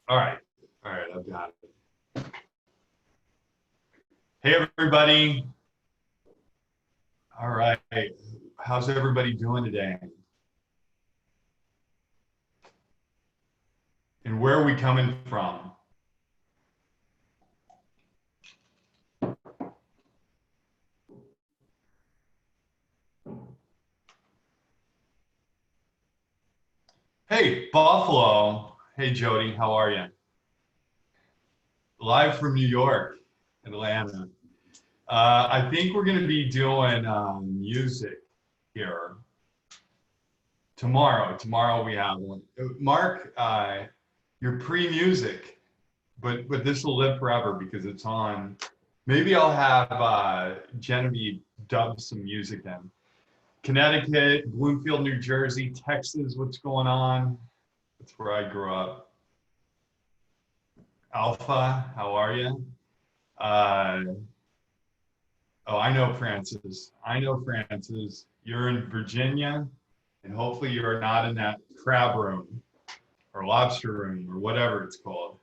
All right, I've got it. Hey, everybody. All right, how's everybody doing today? And where are we coming from? Hey, Buffalo. Hey, Jody, how are you? Live from New York, Atlanta. I think we're going to be doing music here tomorrow. Tomorrow we have one. Mark, you're pre-music, but this will live forever because it's on. Maybe I'll have Genevieve dub some music in. Connecticut, Bloomfield, New Jersey, Texas, what's going on? That's where I grew up. Alpha, how are you? Oh, I know Francis. I know Francis. You're in Virginia, and hopefully you are not in that crab room or lobster room or whatever it's called.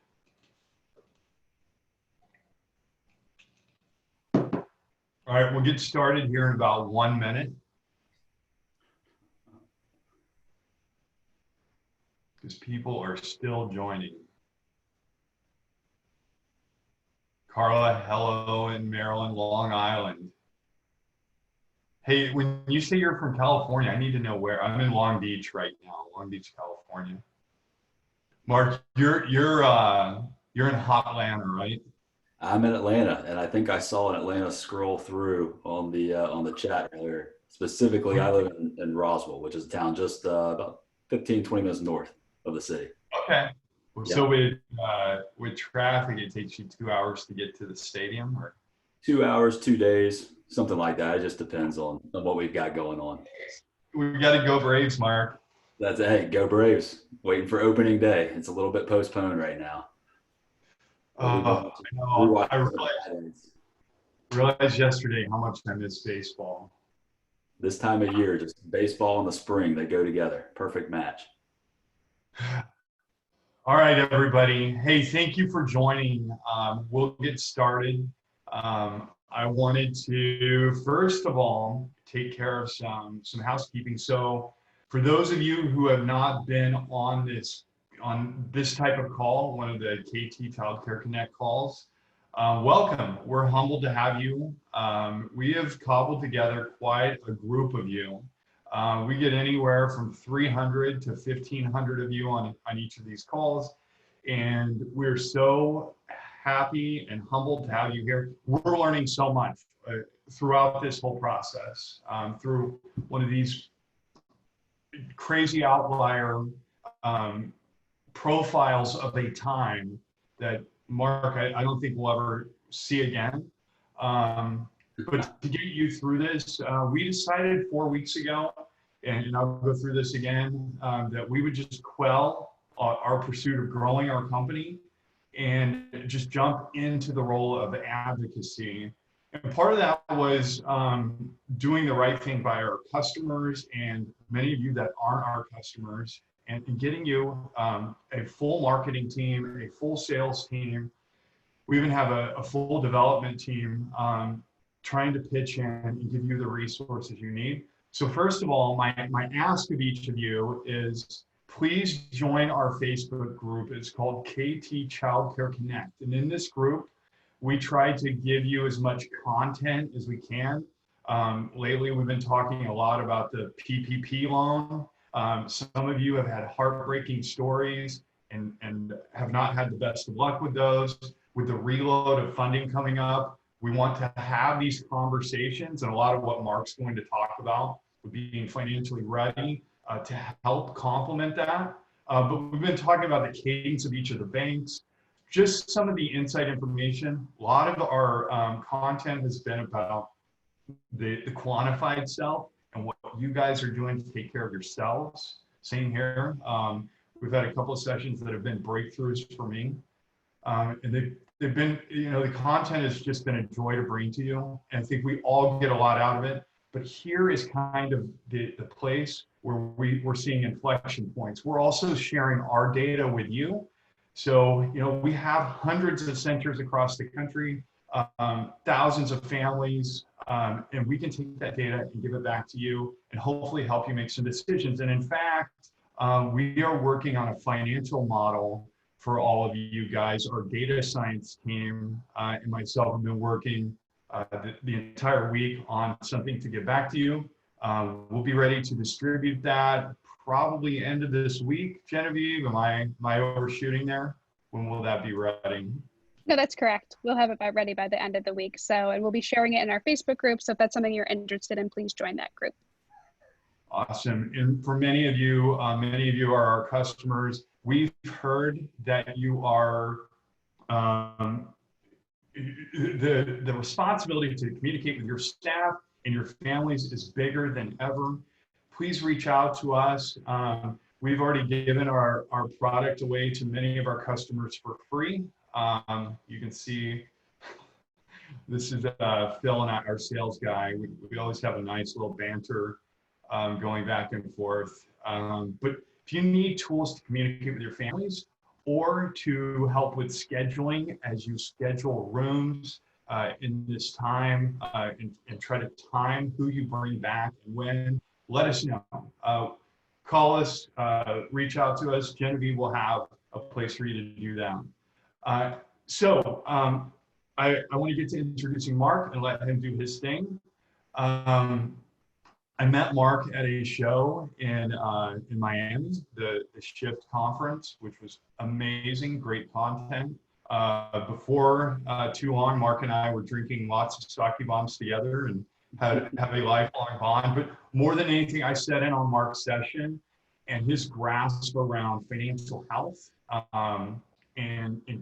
All right, we'll get started here in about 1 minute. Because people are still joining. Carla, hello in Maryland, Long Island. Hey, when you say you're from California, I need to know where. I'm in Long Beach right now, Long Beach, California. Mark, you're in hot Atlanta, right? I'm in Atlanta, and I think I saw an Atlanta scroll through on the chat earlier. Specifically, I live in Roswell, which is a town just about 15, 20 minutes north of the city. Okay. Yeah. So with traffic, it takes you 2 hours to get to the stadium, or 2 hours, 2 days, something like that. It just depends on what we've got going on. we got to go Braves, Mark. That's it. Hey, go Braves. Waiting for opening day. It's a little bit postponed right now. I know. I realized yesterday how much I miss baseball. This time of year, just baseball and the spring, they go together. Perfect match. All right, everybody. Hey, thank you for joining. We'll get started. I wanted to, first of all, take care of some housekeeping. So for those of you who have not been on this type of call, one of the KT Childcare Connect calls, welcome. We're humbled to have you. We have cobbled together quite a group of you. We get anywhere from 300 to 1,500 of you on each of these calls. And we're so happy and humbled to have you here. We're learning so much throughout this whole process, through one of these crazy outlier profiles of a time that, Mark, I don't think we'll ever see again. But to get you through this, we decided 4 weeks ago, and I'll go through this again, that we would just quell our pursuit of growing our company and just jump into the role of advocacy. And part of that was doing the right thing by our customers and many of you that aren't our customers, and getting you a full marketing team, a full sales team. We even have a full development team trying to pitch in and give you the resources you need. So first of all, my ask of each of you is please join our Facebook group. It's called KT Childcare Connect. And in this group, we try to give you as much content as we can. Lately, we've been talking a lot about the PPP loan. Some of you have had heartbreaking stories and have not had the best of luck with those. With the reload of funding coming up, we want to have these conversations, and a lot of what Mark's going to talk about with being financially ready to help complement that. But we've been talking about the cadence of each of the banks, just some of the inside information. A lot of our content has been about the quantified self and what you guys are doing to take care of yourselves. Same here. We've had a couple of sessions that have been breakthroughs for me. And they've been, the content has just been a joy to bring to you. And I think we all get a lot out of it. But here is kind of the place where we're seeing inflection points. We're also sharing our data with you So, we have hundreds of centers across the country, thousands of families, and we can take that data and give it back to you and hopefully help you make some decisions. And in fact, we are working on a financial model for all of you guys. Our data science team and myself have been working the entire week on something to get back to you. We'll be ready to distribute that probably end of this week. Genevieve, am I overshooting there? When will that be ready? No, that's correct. We'll have it ready by the end of the week. So, and we'll be sharing it in our Facebook group. So if that's something you're interested in, please join that group. Awesome. And for many of you are our customers. We've heard that you are the responsibility to communicate with your staff and your families is bigger than ever. Please reach out to us. We've already given our product away to many of our customers for free. You can see this is Phil and our sales guy. We always have a nice little banter going back and forth. But if you need tools to communicate with your families or to help with scheduling as you schedule rooms in this time and try to time who you bring back and when, let us know. Call us, reach out to us. Genevieve will have a place for you to do that. So I want to get to introducing Mark and let him do his thing. I met Mark at a show in Miami, the Shift conference, which was amazing, great content. Before too long, Mark and I were drinking lots of sake bombs together and have a lifelong bond. But more than anything, I sat in on Mark's session and his grasp around financial health and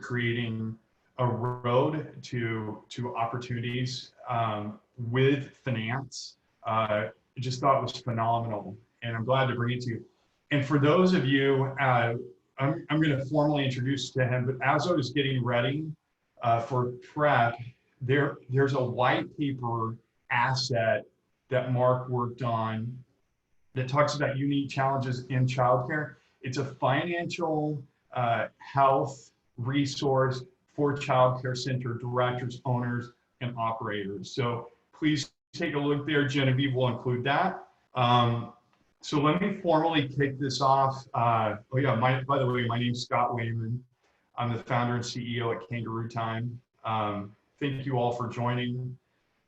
creating a road to opportunities with finance. I just thought it was phenomenal, and I'm glad to bring it to you. And for those of you, I'm going to formally introduce to him, but as I was getting ready for prep, there's a white paper asset that Mark worked on that talks about unique challenges in childcare. It's a financial health resource for childcare center directors, owners, and operators. So please take a look there. Genevieve will include that. So let me formally kick this off. By the way, my name's Scott Wayman. I'm the founder and CEO at Kangaroo Time. Thank you all for joining.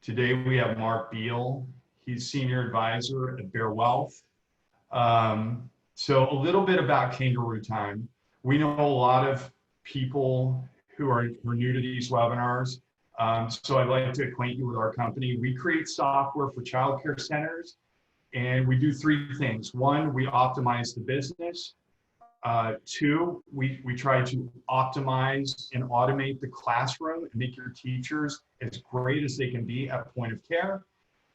Today we have Mark Beal. He's senior advisor at Baer Wealth. So a little bit about Kangaroo Time. We know a lot of people who are new to these webinars. So I'd like to acquaint you with our company. We create software for childcare centers, and we do three things. One, we optimize the business. Two, we try to optimize and automate the classroom and make your teachers as great as they can be at point of care.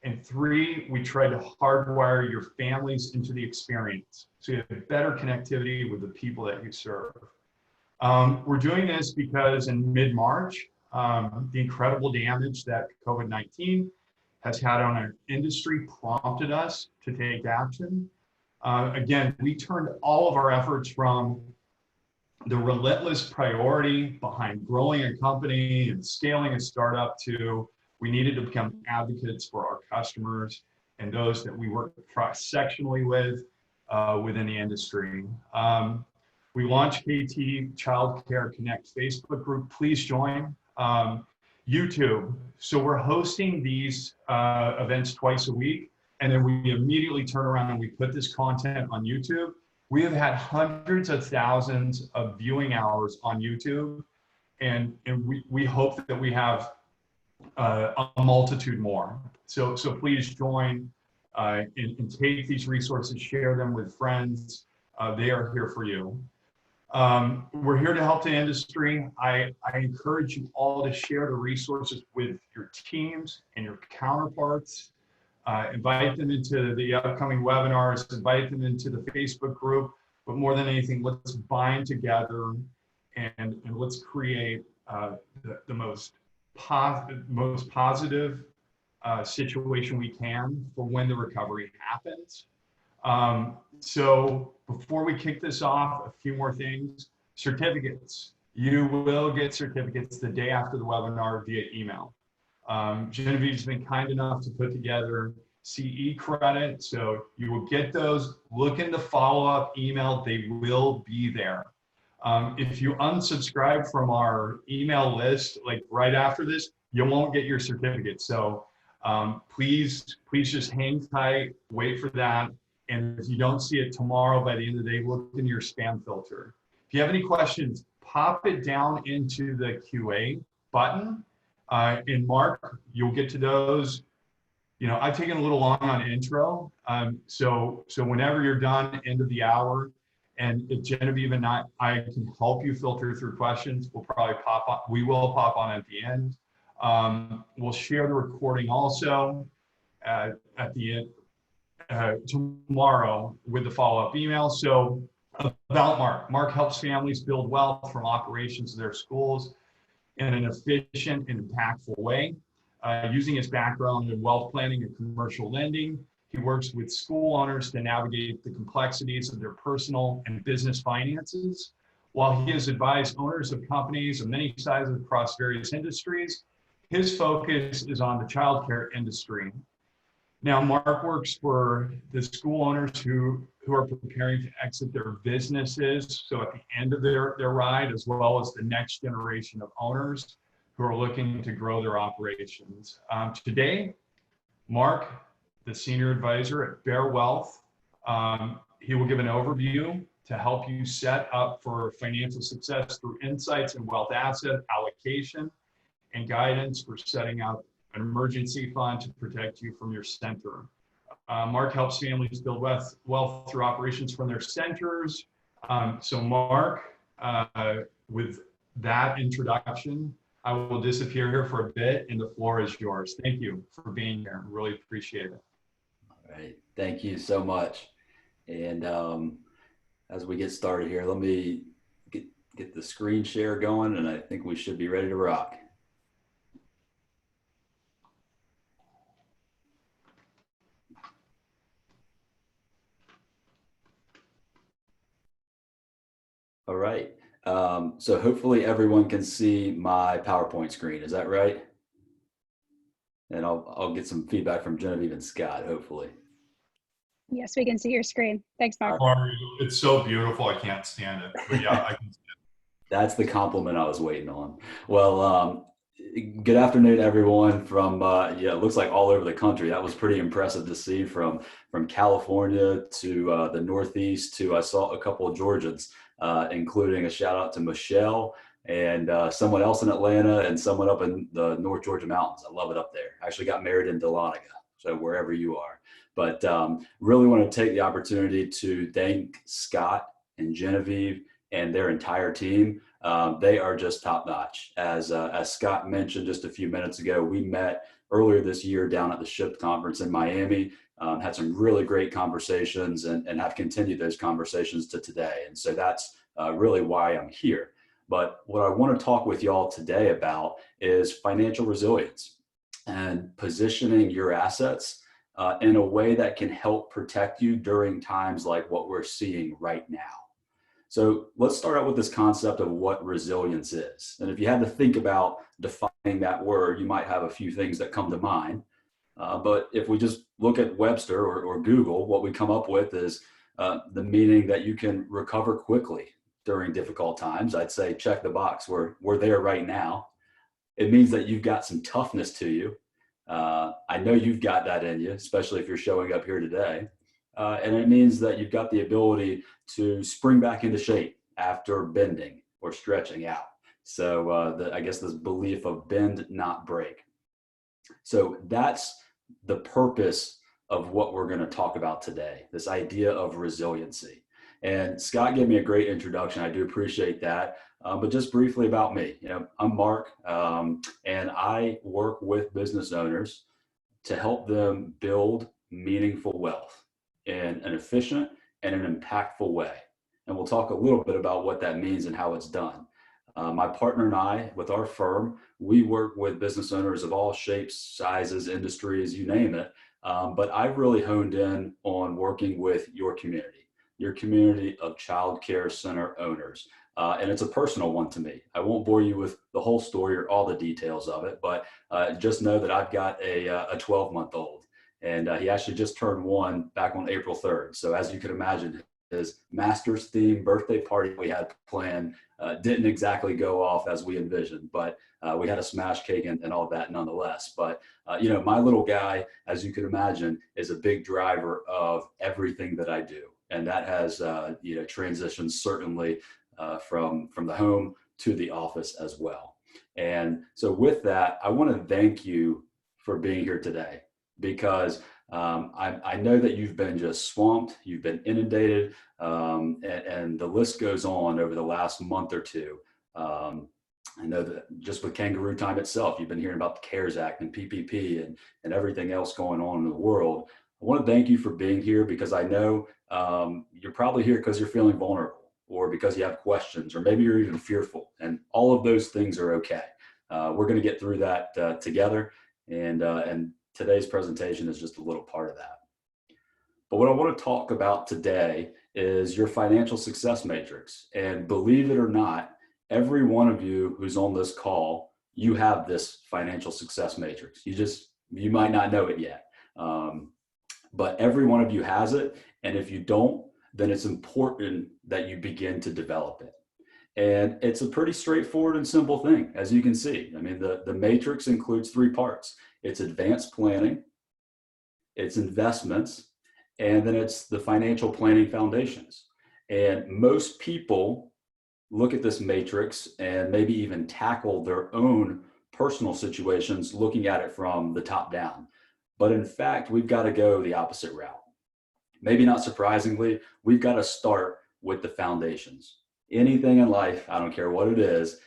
And three, we try to hardwire your families into the experience so you have better connectivity with the people that you serve. We're doing this because in mid-March, the incredible damage that COVID-19 has had on our industry prompted us to take action. Again, we turned all of our efforts from the relentless priority behind growing a company and scaling a startup to we needed to become advocates for our customers and those that we work cross-sectionally with within the industry. We launched KT Childcare Connect Facebook group. Please join. YouTube. So we're hosting these events twice a week, and then we immediately turn around and we put this content on YouTube. We have had hundreds of thousands of viewing hours on YouTube, and we hope that we have a multitude more. So please join and take these resources, share them with friends. They are here for you. We're here to help the industry. I encourage you all to share the resources with your teams and your counterparts. Invite them into the upcoming webinars, invite them into the Facebook group, but more than anything, let's bind together and let's create the most positive situation we can for when the recovery happens. So before we kick this off, a few more things. certificates. You will get certificates the day after the webinar via email. Genevieve's been kind enough to put together CE credit, so you will get those. Look in the follow-up email, they will be there. If you unsubscribe from our email list, like right after this, you won't get your certificate. So please just hang tight, wait for that. And if you don't see it tomorrow, by the end of the day, look in your spam filter. If you have any questions, pop it down into the QA button. And Mark, you'll get to those. You know, I've taken a little long on intro. So whenever you're done, end of the hour, and if Genevieve and I can help you filter through questions, we'll probably pop on, we will pop on at the end. We'll share the recording also at the end tomorrow with the follow-up email. So about Mark. Mark helps families build wealth from operations of their schools in an efficient and impactful way. Using his background in wealth planning and commercial lending, he works with school owners to navigate the complexities of their personal and business finances. While he has advised owners of companies of many sizes across various industries, his focus is on the childcare industry. Now, Mark works for the school owners who are preparing to exit their businesses, so at the end of their ride, as well as the next generation of owners who are looking to grow their operations. Today, Mark, the senior advisor at Baer Wealth, he will give an overview to help you set up for financial success through insights in wealth asset allocation and guidance for setting up an emergency fund to protect you from your center. Mark helps families build wealth through operations from their centers. So Mark, with that introduction, I will disappear here for a bit and the floor is yours. Thank you for being here. Really appreciate it. All right. Thank you so much. And as we get started here, let me get the screen share going, and I think we should be ready to rock. All right. So hopefully everyone can see my PowerPoint screen. Is that right? And I'll get some feedback from Genevieve and Scott, hopefully. Yes, we can see your screen. Thanks, Mark. It's so beautiful. I can't stand it. But yeah, I can see it. That's the compliment I was waiting on. Well, good afternoon, everyone from, yeah, it looks like all over the country. That was pretty impressive to see from California to the Northeast to, I saw a couple of Georgians, including a shout out to Michelle and someone else in Atlanta and someone up in the North Georgia mountains. I love it up there. I actually got married in Dahlonega, so wherever you are. But really want to take the opportunity to thank Scott and Genevieve and their entire team. They are just top notch. As Scott mentioned just a few minutes ago, we met earlier this year down at the SHIP conference in Miami, had some really great conversations and have continued those conversations to today. And so that's really why I'm here. But what I want to talk with y'all today about is financial resilience and positioning your assets in a way that can help protect you during times like what we're seeing right now. So let's start out with this concept of what resilience is. And if you had to think about defining that word, you might have a few things that come to mind. But if we just look at Webster or Google, what we come up with is the meaning that you can recover quickly during difficult times. I'd say check the box. We're there right now. It means that you've got some toughness to you. I know you've got that in you, especially if you're showing up here today. And it means that you've got the ability to spring back into shape after bending or stretching out. So I guess this belief of bend, not break. So that's the purpose of what we're going to talk about today, this idea of resiliency. And Scott gave me a great introduction. I do appreciate that. But just briefly about me, I'm Mark, and I work with business owners to help them build meaningful wealth in an efficient and an impactful way. And we'll talk a little bit about what that means and how it's done. My partner and I, with our firm, we work with business owners of all shapes, sizes, industries, you name it. But I've really honed in on working with your community of child care center owners. And it's a personal one to me. I won't bore you with the whole story or all the details of it, but just know that I've got a 12-month-old, and he actually just turned 1 back on April 3rd. So as you can imagine, his master's theme birthday party we had planned didn't exactly go off as we envisioned, but we had a smash cake and all of that nonetheless. But my little guy, as you can imagine, is a big driver of everything that I do, and that has transitioned certainly from the home to the office as well. And so with that, I want to thank you for being here today, because I know that you've been just swamped, you've been inundated, and the list goes on over the last month or two. I know that just with Kangaroo Time itself, you've been hearing about the CARES Act and PPP and everything else going on in the world. I want to thank you for being here, because I know you're probably here because you're feeling vulnerable, or because you have questions, or maybe you're even fearful, and all of those things are okay. We're going to get through that together, and today's presentation is just a little part of that. But what I want to talk about today is your financial success matrix. And believe it or not, every one of you who's on this call, you have this financial success matrix. You might not know it yet, but every one of you has it. And if you don't, then it's important that you begin to develop it. And it's a pretty straightforward and simple thing, as you can see. I mean, the matrix includes 3 parts. It's advanced planning, it's investments, and then it's the financial planning foundations. And most people look at this matrix and maybe even tackle their own personal situations looking at it from the top down. But in fact, we've got to go the opposite route. Maybe not surprisingly, we've got to start with the foundations. Anything in life, I don't care what it is,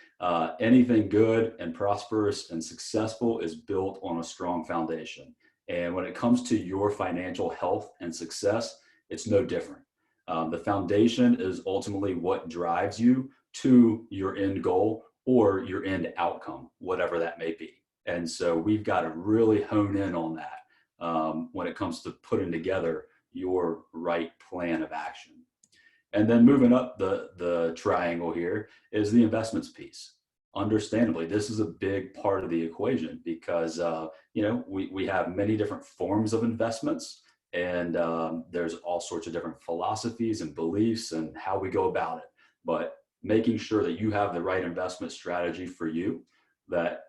anything good and prosperous and successful is built on a strong foundation. And when it comes to your financial health and success, it's no different. The foundation is ultimately what drives you to your end goal or your end outcome, whatever that may be. And so we've got to really hone in on that when it comes to putting together your right plan of action. And then moving up the triangle here is the investments piece. Understandably, this is a big part of the equation, because we have many different forms of investments, and there's all sorts of different philosophies and beliefs and how we go about it. But making sure that you have the right investment strategy for you that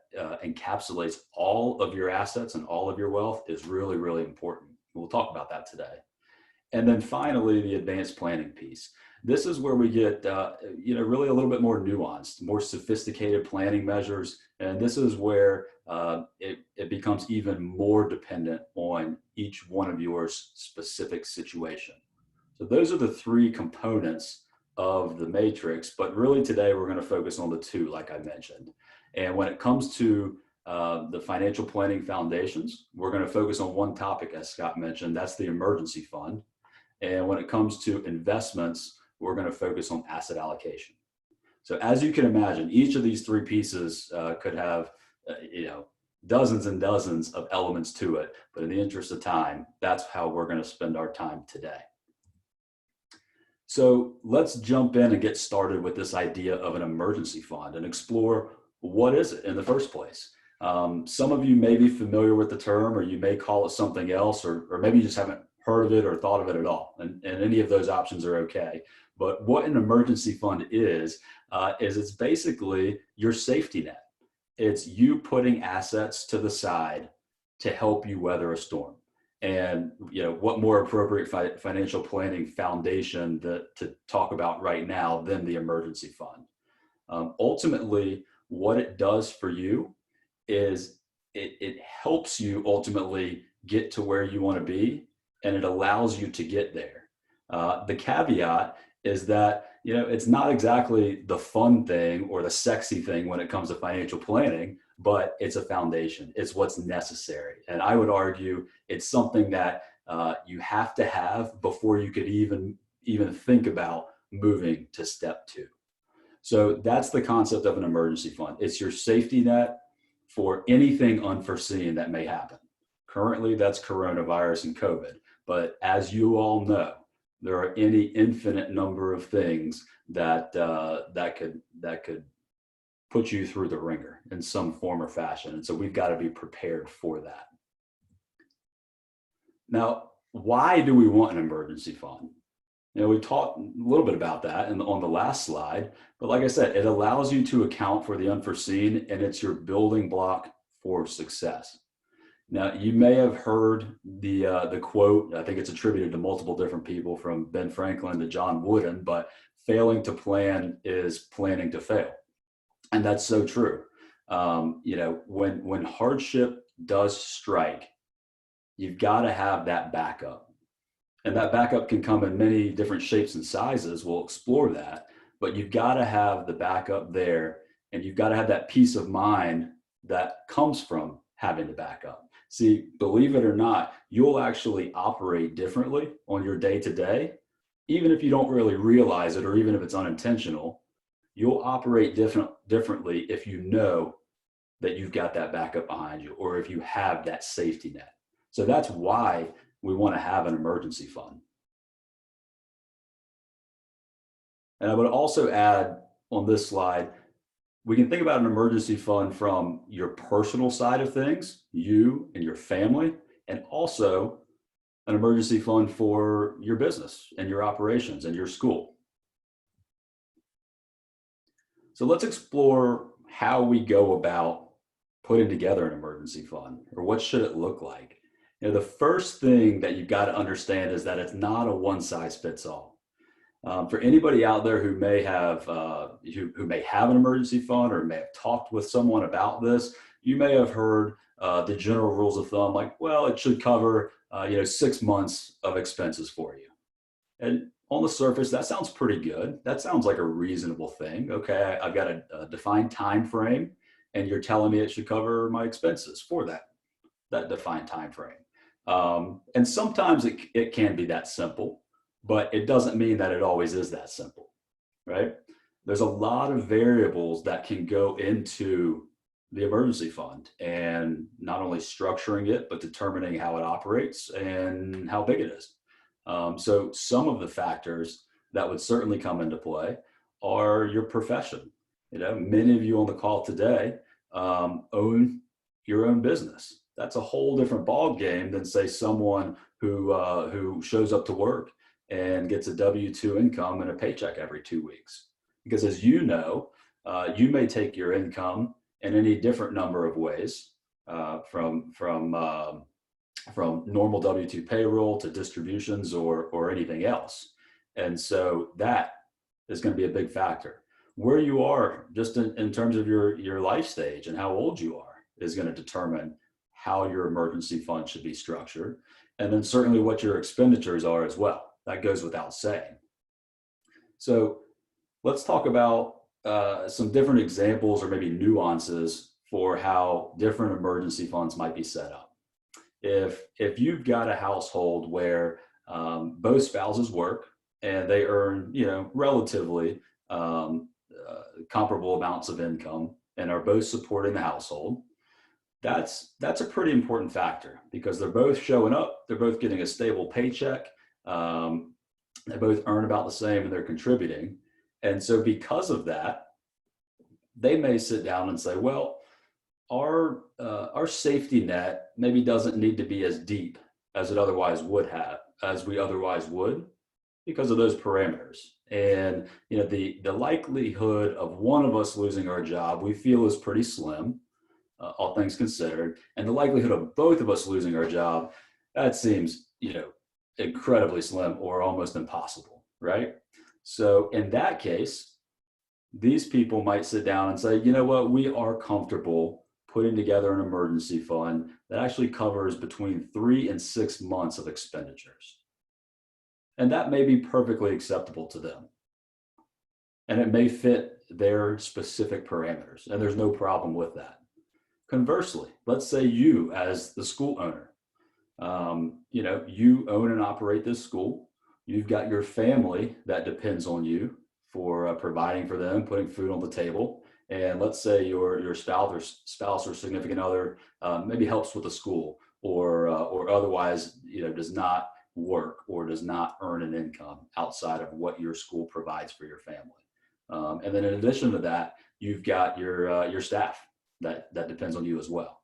encapsulates all of your assets and all of your wealth is really, really important. We'll talk about that today. And then finally, the advanced planning piece. This is where we get, really a little bit more nuanced, more sophisticated planning measures. And this is where it becomes even more dependent on each one of your specific situation. So those are the 3 components of the matrix. But really today, we're going to focus on the 2, like I mentioned. And when it comes to the financial planning foundations, we're going to focus on one topic, as Scott mentioned, that's the emergency fund. And when it comes to investments, we're going to focus on asset allocation. So as you can imagine, each of these 3 pieces could have, dozens and dozens of elements to it. But in the interest of time, that's how we're going to spend our time today. So let's jump in and get started with this idea of an emergency fund and explore what is it in the first place. Some of you may be familiar with the term, or you may call it something else, or maybe you just haven't heard of it or thought of it at all. And any of those options are okay. But what an emergency fund is it's basically your safety net. It's you putting assets to the side to help you weather a storm. And what more appropriate financial planning foundation to talk about right now than the emergency fund? Ultimately, what it does for you is it helps you ultimately get to where you want to be, and it allows you to get there. The caveat is that it's not exactly the fun thing or the sexy thing when it comes to financial planning, but it's a foundation. It's what's necessary. And I would argue it's something that you have to have before you could even think about moving to step 2. So that's the concept of an emergency fund. It's your safety net for anything unforeseen that may happen. Currently, that's coronavirus and COVID. But as you all know, There are any infinite number of things that could put you through the ringer in some form or fashion. And so we've got to be prepared for that. Now, why do we want an emergency fund? We talked a little bit about that on the last slide, but like I said, it allows you to account for the unforeseen, and it's your building block for success. Now, you may have heard the quote, I think it's attributed to multiple different people from Ben Franklin to John Wooden, but failing to plan is planning to fail. And that's so true. When hardship does strike, you've got to have that backup. And that backup can come in many different shapes and sizes. We'll explore that, but you've got to have the backup there, and you've got to have that peace of mind that comes from having the backup. See, believe it or not, you'll actually operate differently on your day-to-day, even if you don't really realize it, or even if it's unintentional. You'll operate differently if you know that you've got that backup behind you, or if you have that safety net. So that's why we want to have an emergency fund. And I would also add on this slide, we can think about an emergency fund from your personal side of things, you and your family, and also an emergency fund for your business and your operations and your school. So let's explore how we go about putting together an emergency fund, or what should it look like? The first thing that you've got to understand is that it's not a one-size-fits-all. For anybody out there who may have who may have an emergency fund, or may have talked with someone about this, you may have heard the general rules of thumb, like, well, it should cover 6 months of expenses for you. And on the surface, that sounds pretty good. That sounds like a reasonable thing. Okay, I've got a defined time frame, and you're telling me it should cover my expenses for that defined time frame. And sometimes it can be that simple, but it doesn't mean that it always is that simple, right? There's a lot of variables that can go into the emergency fund, and not only structuring it, but determining how it operates and how big it is. So some of the factors that would certainly come into play are your profession. Many of you on the call today own your own business. That's a whole different ball game than, say, someone who shows up to work and gets a W-2 income and a paycheck every 2 weeks. Because as you know, you may take your income in any different number of ways, from normal W-2 payroll to distributions or anything else. And so that is going to be a big factor. Where you are, just in terms of your life stage and how old you are, is going to determine how your emergency fund should be structured. And then certainly what your expenditures are as well. That goes without saying. So let's talk about some different examples, or maybe nuances, for how different emergency funds might be set up. If you've got a household where both spouses work and they earn, relatively comparable amounts of income and are both supporting the household, that's a pretty important factor, because they're both showing up, they're both getting a stable paycheck, they both earn about the same, and they're contributing. And so because of that, they may sit down and say, well, our safety net maybe doesn't need to be as deep as we otherwise would, because of those parameters. And the likelihood of one of us losing our job, we feel, is pretty slim, all things considered. And the likelihood of both of us losing our job, that seems incredibly slim, or almost impossible, right? So in that case, these people might sit down and say, you know what, we are comfortable putting together an emergency fund that actually covers between 3 and 6 months of expenditures. And that may be perfectly acceptable to them. And it may fit their specific parameters, and there's no problem with that. Conversely, let's say you, as the school owner, you own and operate this school. You've got your family that depends on you for providing for them, putting food on the table. And let's say your spouse or significant other maybe helps with the school, or otherwise does not work or does not earn an income outside of what your school provides for your family. And then in addition to that, you've got your staff that depends on you as well.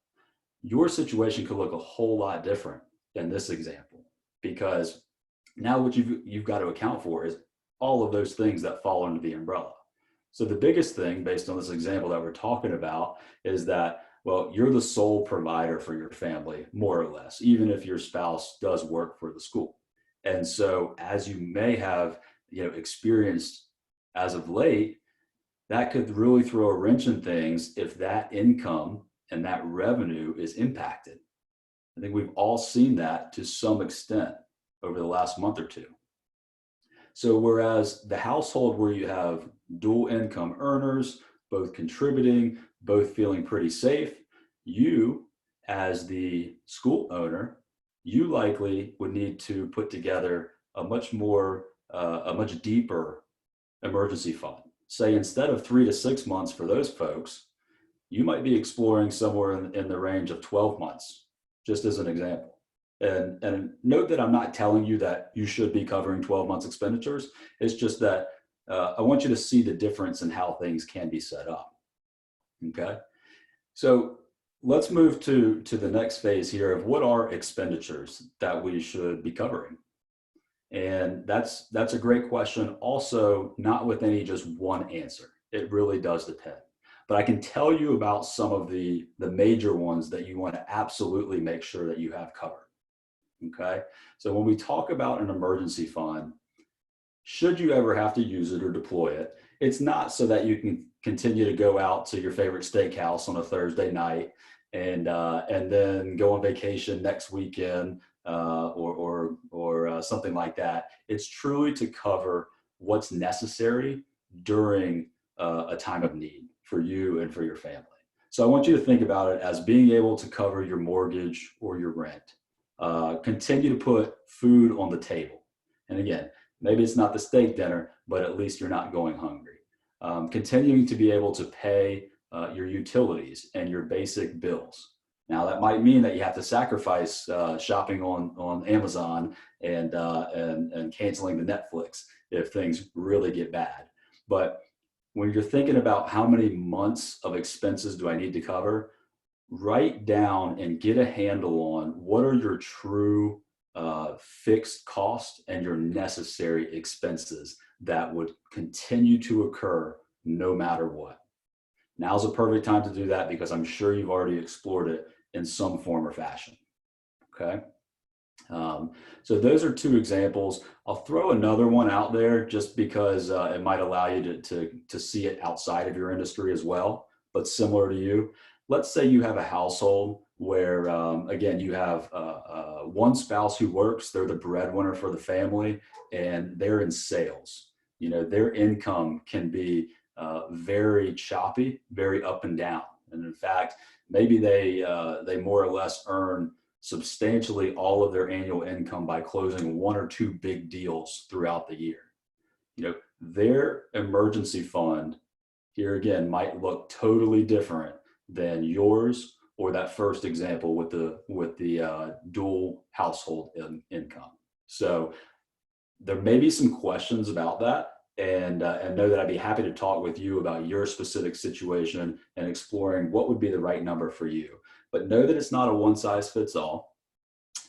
Your situation could look a whole lot different in this example, because now what you've got to account for is all of those things that fall under the umbrella. So the biggest thing based on this example that we're talking about is that, well, you're the sole provider for your family, more or less, even if your spouse does work for the school. And so as you may have, experienced as of late, that could really throw a wrench in things if that income and that revenue is impacted. I think we've all seen that to some extent over the last month or two. So whereas the household where you have dual income earners, both contributing, both feeling pretty safe, you as the school owner, you likely would need to put together a much deeper emergency fund. Say instead of 3 to 6 months for those folks, you might be exploring somewhere in the range of 12 months, just as an example. And note that I'm not telling you that you should be covering 12 months expenditures. It's just that I want you to see the difference in how things can be set up. Okay. So let's move to the next phase here of what are expenditures that we should be covering. And that's a great question. Also, not with any just one answer. It really does depend. But I can tell you about some of the major ones that you want to absolutely make sure that you have covered. Okay. So when we talk about an emergency fund, should you ever have to use it or deploy it, it's not so that you can continue to go out to your favorite steakhouse on a Thursday night and then go on vacation next weekend or something like that. It's truly to cover what's necessary during a time of need for you and for your family. So I want you to think about it as being able to cover your mortgage or your rent. Continue to put food on the table. And again, maybe it's not the steak dinner, but at least you're not going hungry. Continuing to be able to pay your utilities and your basic bills. Now that might mean that you have to sacrifice shopping on Amazon and canceling the Netflix if things really get bad. But when you're thinking about how many months of expenses do I need to cover, write down and get a handle on what are your true fixed costs and your necessary expenses that would continue to occur no matter what. Now's a perfect time to do that because I'm sure you've already explored it in some form or fashion. Okay. So those are two examples. I'll throw another one out there just because it might allow you to see it outside of your industry as well, but similar to you. Let's say you have a household where, again, you have one spouse who works, they're the breadwinner for the family, and they're in sales. Their income can be very choppy, very up and down. And in fact, maybe they more or less earn substantially all of their annual income by closing 1 or 2 big deals throughout the year. Their emergency fund here again might look totally different than yours or that first example with the dual household income. So there may be some questions about that, and know that I'd be happy to talk with you about your specific situation and exploring what would be the right number for you. But know that it's not a one size fits all,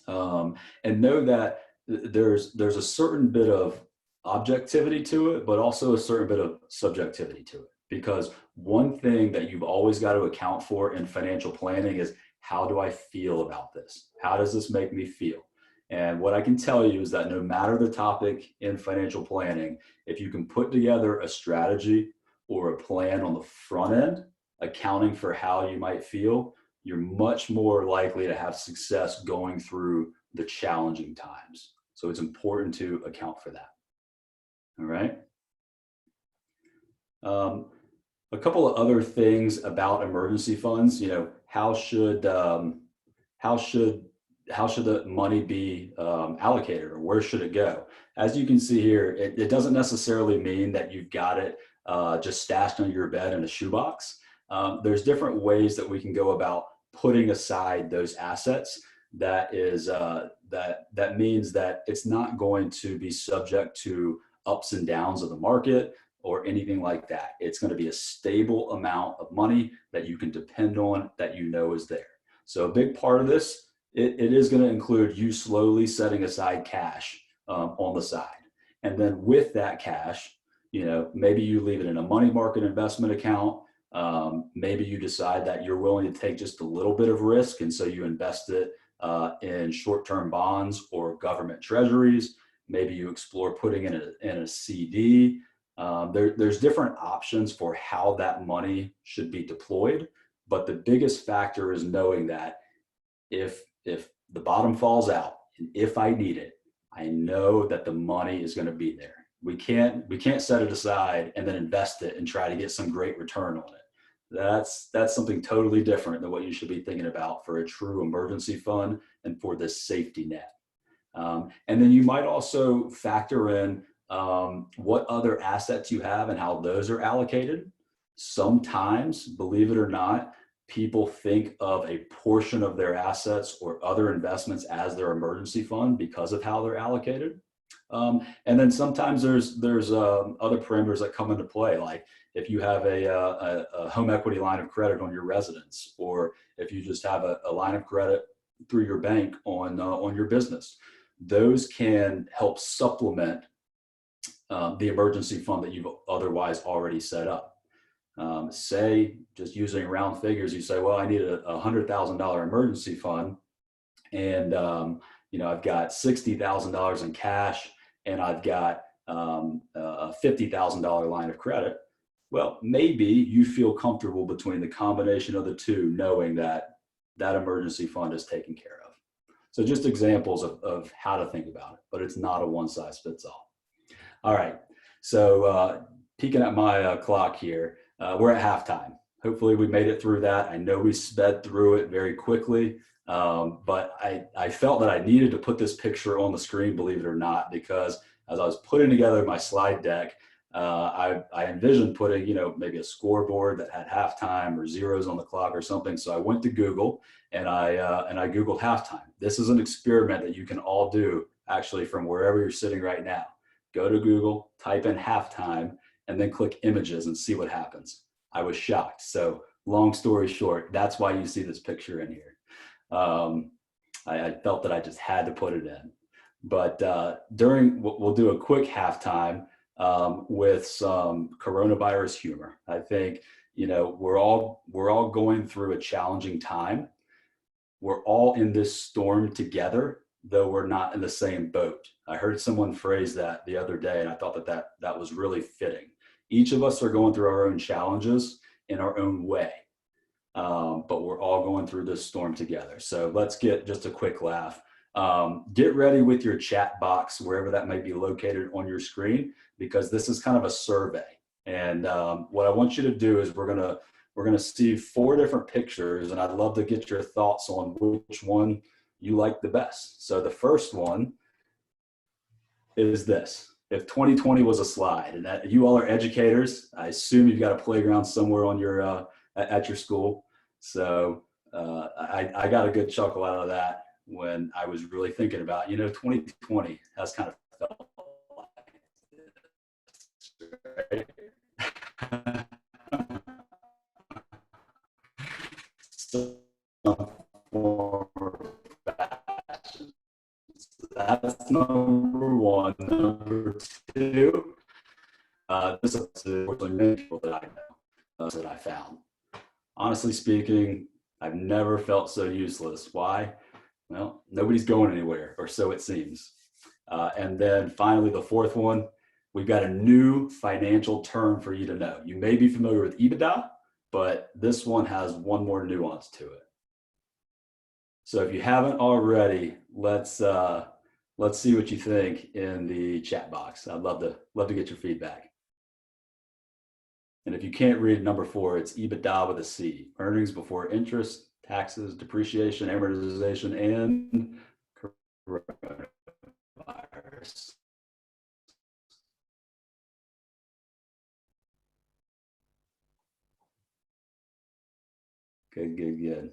and know that there's a certain bit of objectivity to it, but also a certain bit of subjectivity to it. Because one thing that you've always got to account for in financial planning is, how do I feel about this? How does this make me feel? And what I can tell you is that no matter the topic in financial planning, if you can put together a strategy or a plan on the front end, accounting for how you might feel, you're much more likely to have success going through the challenging times. So it's important to account for that. All right. A couple of other things about emergency funds. How should the money be allocated, or where should it go? As you can see here, it doesn't necessarily mean that you've got it just stashed under your bed in a shoebox. There's different ways that we can go about putting aside those assets that is that means that it's not going to be subject to ups and downs of the market or anything like that. It's going to be a stable amount of money that you can depend on, that you know is there. So a big part of this, it is going to include you slowly setting aside cash on the side. And then with that cash, you know, maybe you leave it in a money market investment account. Maybe you decide that you're willing to take just a little bit of risk, and so you invest it in short-term bonds or government treasuries. Maybe you explore putting it in a CD. There's different options for how that money should be deployed, but the biggest factor is knowing that if the bottom falls out and if I need it, I know that the money is going to be there. We can't set it aside and then invest it and try to get some great return on it. That's something totally different than what you should be thinking about for a true emergency fund and for this safety net. And then you might also factor in what other assets you have and how those are allocated. Sometimes, believe it or not, people think of a portion of their assets or other investments as their emergency fund because of how they're allocated. And then sometimes there's other parameters that come into play, like if you have a home equity line of credit on your residence, or if you just have a line of credit through your bank on your business. Those can help supplement the emergency fund that you've otherwise already set up. Say, just using round figures, you say, well, I need a $100,000 emergency fund, and you know, I've got $60,000 in cash, and I've got a $50,000 line of credit. Well, maybe you feel comfortable between the combination of the two, knowing that that emergency fund is taken care of. So just examples of how to think about it, but it's not a one size fits all. All right, so peeking at my clock here, we're at halftime. Hopefully we made it through that. I know we sped through it very quickly, but I felt that I needed to put this picture on the screen, believe it or not, because as I was putting together my slide deck, I envisioned putting, you know, maybe a scoreboard that had halftime or zeros on the clock or something. So I went to Google and I Googled halftime. This is an experiment that you can all do actually from wherever you're sitting right now. Go to Google, type in halftime, and then click images and see what happens. I was shocked. So long story short, that's why you see this picture in here. I felt that I just had to put it in. But we'll do a quick halftime with some coronavirus humor. I think, you know, we're all going through a challenging time. We're all in this storm together, though we're not in the same boat. I heard someone phrase that the other day, and I thought that was really fitting. Each of us are going through our own challenges in our own way, but we're all going through this storm together. So let's get just a quick laugh. Get ready with your chat box, wherever that may be located on your screen, because this is kind of a survey. And what I want you to do is we're gonna see 4 different pictures, and I'd love to get your thoughts on which one you like the best. So the first one is this. If 2020 was a slide, and that you all are educators, I assume you've got a playground somewhere on your at your school. So I got a good chuckle out of that when I was really thinking about, you know, 2020 has kind of felt like this, right? So, that's number one. Number two, this is unfortunately many people that I know that I found. Honestly speaking, I've never felt so useless. Why? Well, nobody's going anywhere, or so it seems. And then finally, the fourth one, we've got a new financial term for you to know. You may be familiar with EBITDA, but this one has one more nuance to it. So if you haven't already, let's see what you think in the chat box. I'd love to get your feedback. And if you can't read number 4, it's EBITDA with a C, earnings before interest, taxes, depreciation, amortization, and coronavirus. Good.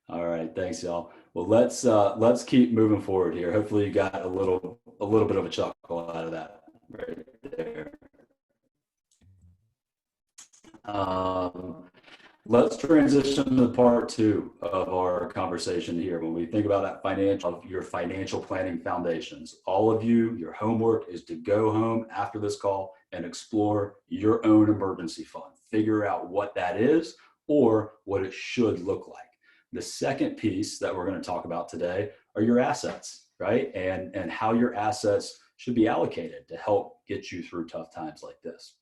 All right, thanks, y'all. Well, let's keep moving forward here. Hopefully, you got a little bit of a chuckle out of that right there. Let's transition to part two of our conversation here. When we think about your financial planning foundations, all of you, your homework is to go home after this call and explore your own emergency fund. Figure out what that is or what it should look like. The second piece that we're going to talk about today are your assets, right? And how your assets should be allocated to help get you through tough times like this.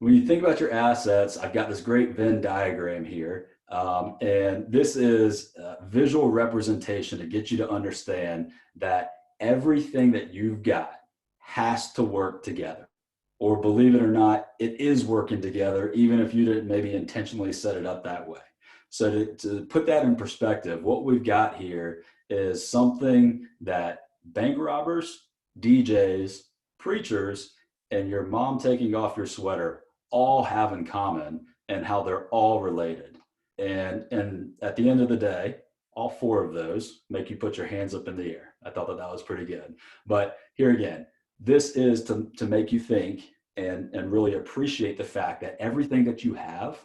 When you think about your assets, I've got this great Venn diagram here. And this is a visual representation to get you to understand that everything that you've got has to work together. Or believe it or not, it is working together, even if you didn't maybe intentionally set it up that way. So to put that in perspective, what we've got here is something that bank robbers, DJs, preachers, and your mom taking off your sweater all have in common, and how they're all related. And at the end of the day, all four of those make you put your hands up in the air. I thought that was pretty good. But here again, this is to make you think and really appreciate the fact that everything that you have,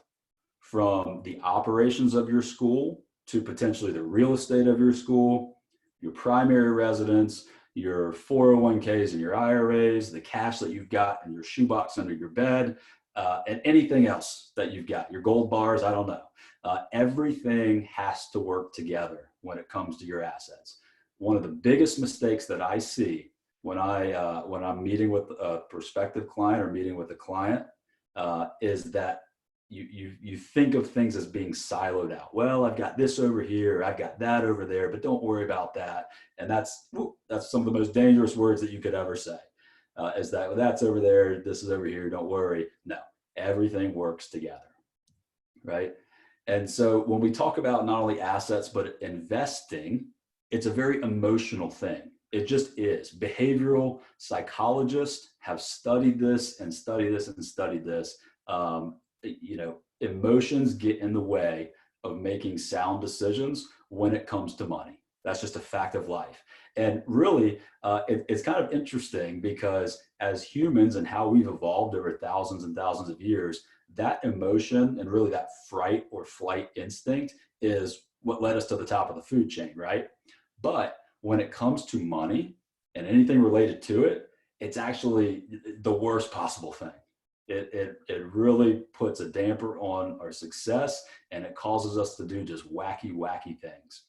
from the operations of your school to potentially the real estate of your school, your primary residence, your 401ks and your IRAs, the cash that you've got in your shoebox under your bed, and anything else that you've got, your gold bars, I don't know. Everything has to work together when it comes to your assets. One of the biggest mistakes that I see when I'm meeting with a prospective client or meeting with a client is that you think of things as being siloed out. Well, I've got this over here, I've got that over there, but don't worry about that. And that's some of the most dangerous words that you could ever say. Is that, well, that's over there, this is over here, don't worry. No, everything works together, right? And so when we talk about not only assets, but investing, it's a very emotional thing. It just is. Behavioral psychologists have studied this and studied this and studied this. Emotions get in the way of making sound decisions when it comes to money. That's just a fact of life. And really, it's kind of interesting because as humans and how we've evolved over thousands and thousands of years, that emotion and really that fright or flight instinct is what led us to the top of the food chain, right? But when it comes to money and anything related to it, it's actually the worst possible thing. It really puts a damper on our success, and it causes us to do just wacky things.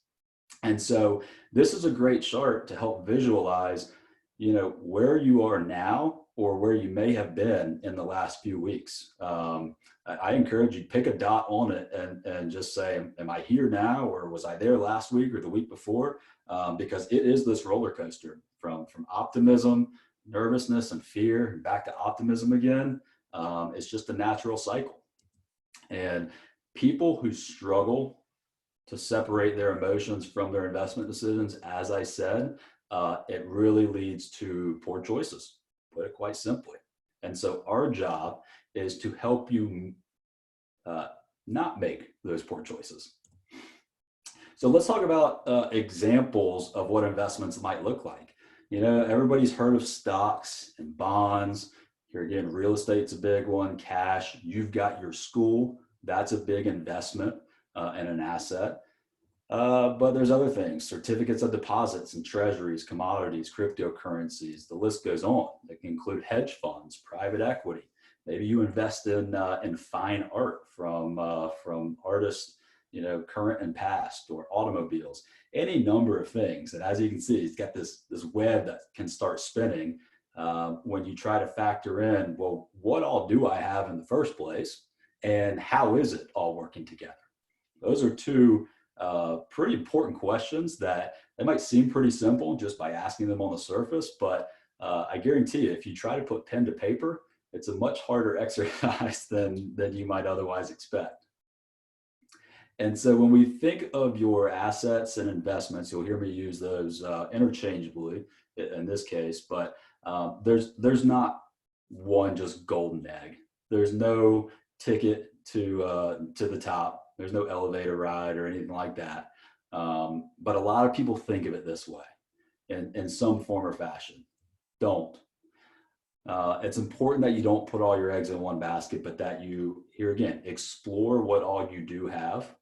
And so this is a great chart to help visualize, where you are now or where you may have been in the last few weeks. I encourage you to pick a dot on it and just say, am I here now, or was I there last week or the week before? Because it is this roller coaster from optimism, nervousness, and fear, and back to optimism again. It's just a natural cycle. And people who struggle to separate their emotions from their investment decisions, as I said, it really leads to poor choices, put it quite simply. And so our job is to help you not make those poor choices. So let's talk about examples of what investments might look like. Everybody's heard of stocks and bonds. Here again, real estate's a big one, cash. You've got your school. That's a big investment and an asset. But there's other things, certificates of deposits and treasuries, commodities, cryptocurrencies, the list goes on. They can include hedge funds, private equity. Maybe you invest in fine art from artists, current and past, or automobiles, any number of things. And as you can see, it's got this web that can start spinning when you try to factor in, well, what all do I have in the first place? And how is it all working together? Those are two pretty important questions that they might seem pretty simple just by asking them on the surface, but I guarantee you, if you try to put pen to paper, it's a much harder exercise than you might otherwise expect. And so when we think of your assets and investments, you'll hear me use those interchangeably in this case, but there's not one just golden egg. There's no ticket to the top. There's no elevator ride or anything like that. But a lot of people think of it this way in some form or fashion. Don't. It's important that you don't put all your eggs in one basket, but that you, here again, explore what all you do have,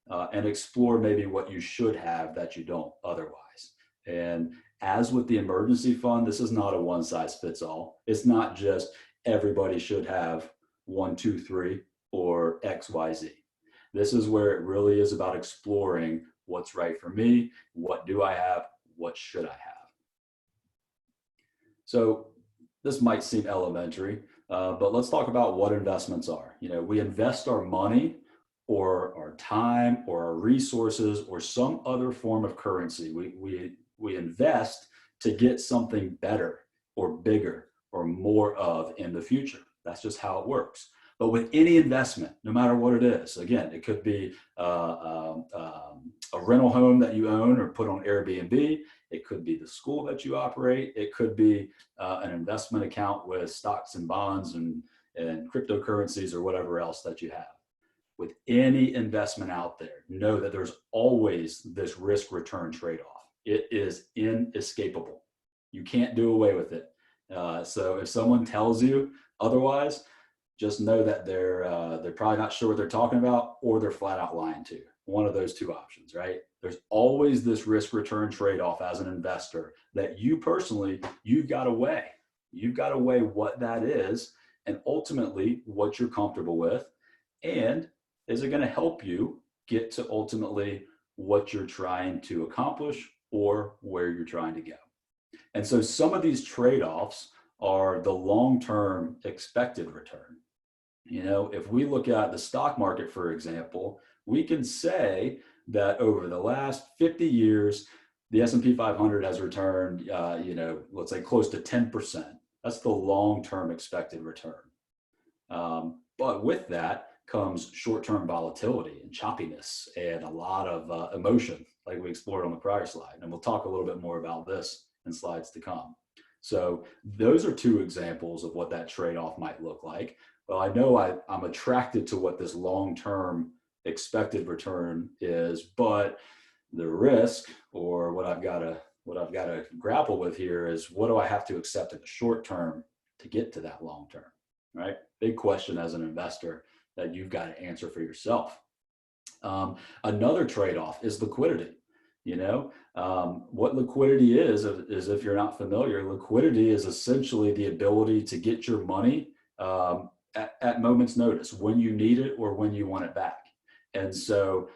and explore maybe what you should have that you don't otherwise. And as with the emergency fund, this is not a one size fits all. It's not just everybody should have 1, 2, 3 or X, Y, Z. This is where it really is about exploring what's right for me. What do I have? What should I have? So this might seem elementary, but let's talk about what investments are. You know, we invest our money or our time or our resources or some other form of currency. We invest to get something better or bigger or more of in the future. That's just how it works. But with any investment, no matter what it is, again, it could be a rental home that you own or put on Airbnb. It could be the school that you operate. It could be an investment account with stocks and bonds and cryptocurrencies or whatever else that you have. With any investment out there, know that there's always this risk return trade-off. It is inescapable. You can't do away with it. So if someone tells you otherwise, just know that they're probably not sure what they're talking about, or they're flat out lying to you. One of those two options, right? There's always this risk return trade-off as an investor that you personally, you've got to weigh. You've got to weigh what that is and ultimately what you're comfortable with. And is it going to help you get to ultimately what you're trying to accomplish or where you're trying to go? And so some of these trade-offs are the long-term expected return. You know, if we look at the stock market, for example, we can say that over the last 50 years, the S&P 500 has returned, you know, let's say close to 10%. That's the long-term expected return. But with that comes short-term volatility and choppiness and a lot of emotion, like we explored on the prior slide. And we'll talk a little bit more about this in slides to come. So those are two examples of what that trade-off might look like. Well, I know I'm attracted to what this long-term expected return is, but the risk, or what I've got to grapple with here, is what do I have to accept in the short term to get to that long term, right? Big question as an investor that you've got to answer for yourself. Another trade-off is liquidity. You know, what liquidity is if you're not familiar, liquidity is essentially the ability to get your money at moment's notice, when you need it or when you want it back. And so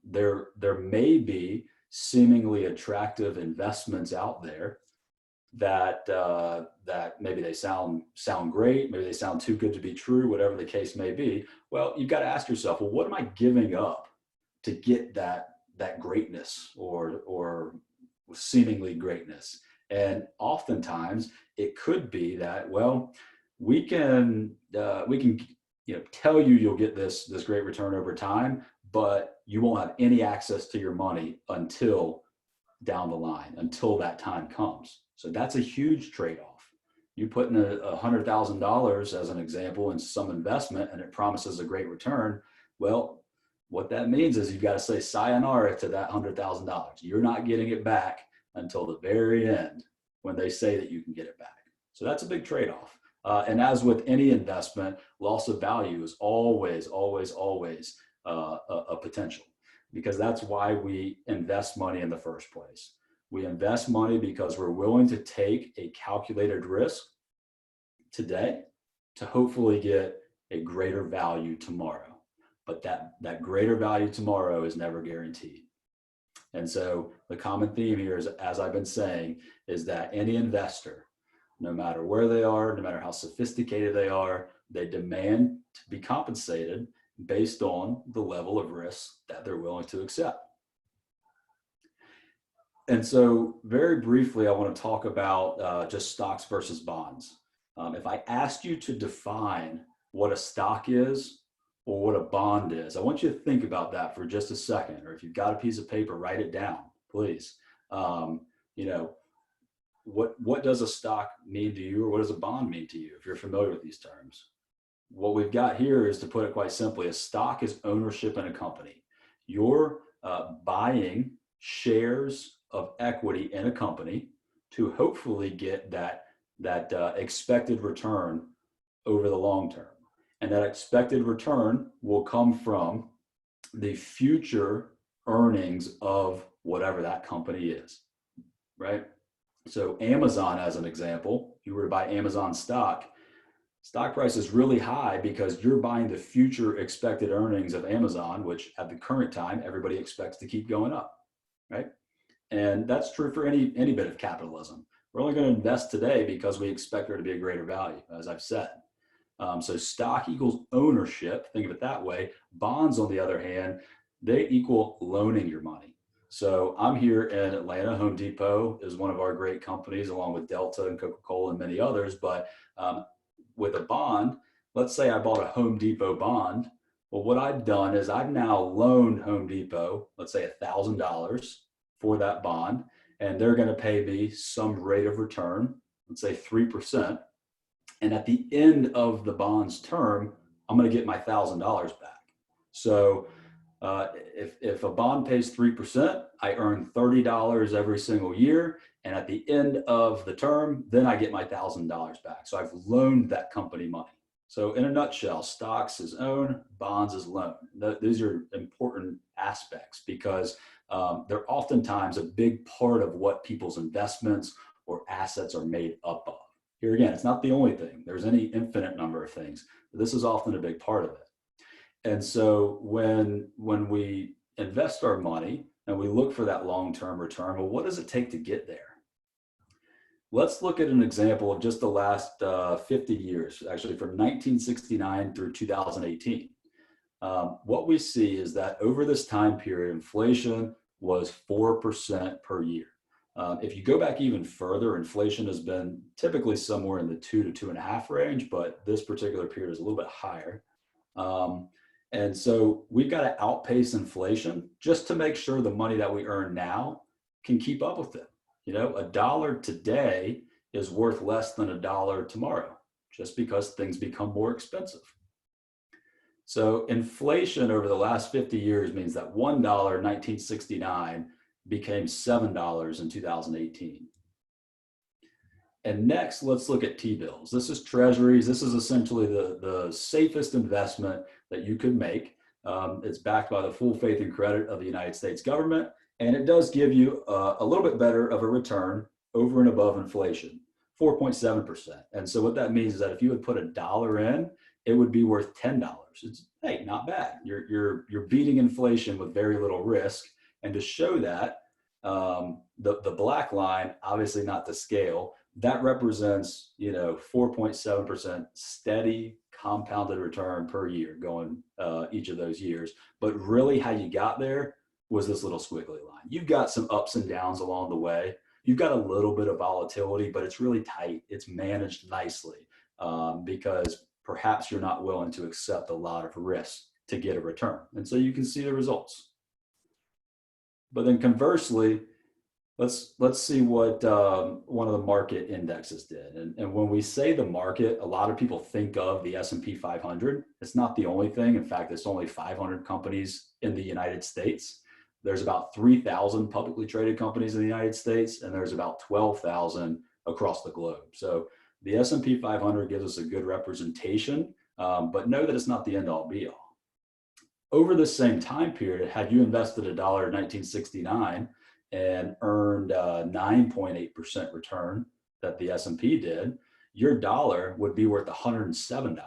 there may be seemingly attractive investments out there that maybe they sound great, maybe they sound too good to be true, whatever the case may be. Well, you've got to ask yourself, well, what am I giving up to get that greatness or seemingly greatness? And oftentimes it could be that, well, we can tell you'll get this great return over time, but you won't have any access to your money until down the line, until that time comes. So that's a huge trade-off. You put in $100,000 as an example in some investment and it promises a great return. Well, what that means is you've got to say sayonara to that $100,000. You're not getting it back until the very end when they say that you can get it back. So that's a big trade-off. And as with any investment, loss of value is always a potential, because that's why we invest money in the first place. We invest money because we're willing to take a calculated risk today to hopefully get a greater value tomorrow. But that greater value tomorrow is never guaranteed. And so the common theme here is, as I've been saying, is that any investor, no matter where they are, no matter how sophisticated they are, they demand to be compensated based on the level of risk that they're willing to accept. And so very briefly, I want to talk about just stocks versus bonds. If I asked you to define what a stock is or what a bond is, I want you to think about that for just a second, or if you've got a piece of paper, write it down, please. What does a stock mean to you, or what does a bond mean to you, if you're familiar with these terms? what we've got here is, to put it quite simply, a stock is ownership in a company. You're buying shares of equity in a company to hopefully get that expected return over the long term. And that expected return will come from the future earnings of whatever that company is, right? So Amazon, as an example, if you were to buy Amazon stock price is really high because you're buying the future expected earnings of Amazon, which at the current time, everybody expects to keep going up, right? And that's true for any bit of capitalism. We're only going to invest today because we expect there to be a greater value, as I've said. So stock equals ownership, think of it that way. Bonds, on the other hand, they equal loaning your money. So I'm here in Atlanta. Home Depot is one of our great companies, along with Delta and Coca-Cola and many others. But with a bond, let's say I bought a Home Depot bond. Well, what I've done is I've now loaned Home Depot, let's say $1,000 for that bond, and they're going to pay me some rate of return, let's say 3%. And at the end of the bond's term, I'm going to get my $1,000 back. So if a bond pays 3%, I earn $30 every single year. And at the end of the term, then I get my $1,000 back. So I've loaned that company money. So in a nutshell, stocks is own, bonds is loan. These are important aspects because they're oftentimes a big part of what people's investments or assets are made up of. Here again, it's not the only thing. There's any infinite number of things, but this is often a big part of it. And so when we invest our money and we look for that long-term return, well, what does it take to get there? Let's look at an example of just the last 50 years, actually from 1969 through 2018. What we see is that over this time period, inflation was 4% per year. If you go back even further, inflation has been typically somewhere in the 2 to 2.5 range, but this particular period is a little bit higher. And so we've got to outpace inflation just to make sure the money that we earn now can keep up with it. You know, $1 today is worth less than $1 tomorrow, just because things become more expensive. So inflation over the last 50 years means that $1 in 1969 became $7 in 2018. And next, let's look at T-bills. This is treasuries. This is essentially the safest investment that you could make. It's backed by the full faith and credit of the United States government, and it does give you a little bit better of a return over and above inflation, 4.7%. And so what that means is that if you would put $1 in, it would be worth $10. It's, hey, not bad. You're beating inflation with very little risk. And to show that, the black line, obviously not to scale, that represents, 4.7% steady compounded return per year going each of those years. But really how you got there was this little squiggly line. You've got some ups and downs along the way. You've got a little bit of volatility, but it's really tight. It's managed nicely because perhaps you're not willing to accept a lot of risk to get a return. And so you can see the results. But then conversely, let's see what one of the market indexes did. And when we say the market, a lot of people think of the S&P 500. It's not the only thing. In fact, it's only 500 companies in the United States. There's about 3,000 publicly traded companies in the United States, and there's about 12,000 across the globe. So the S&P 500 gives us a good representation, but know that it's not the end all be all. Over the same time period, had you invested $1 in 1969 and earned 9.8% return that the S&P did, your dollar would be worth $107.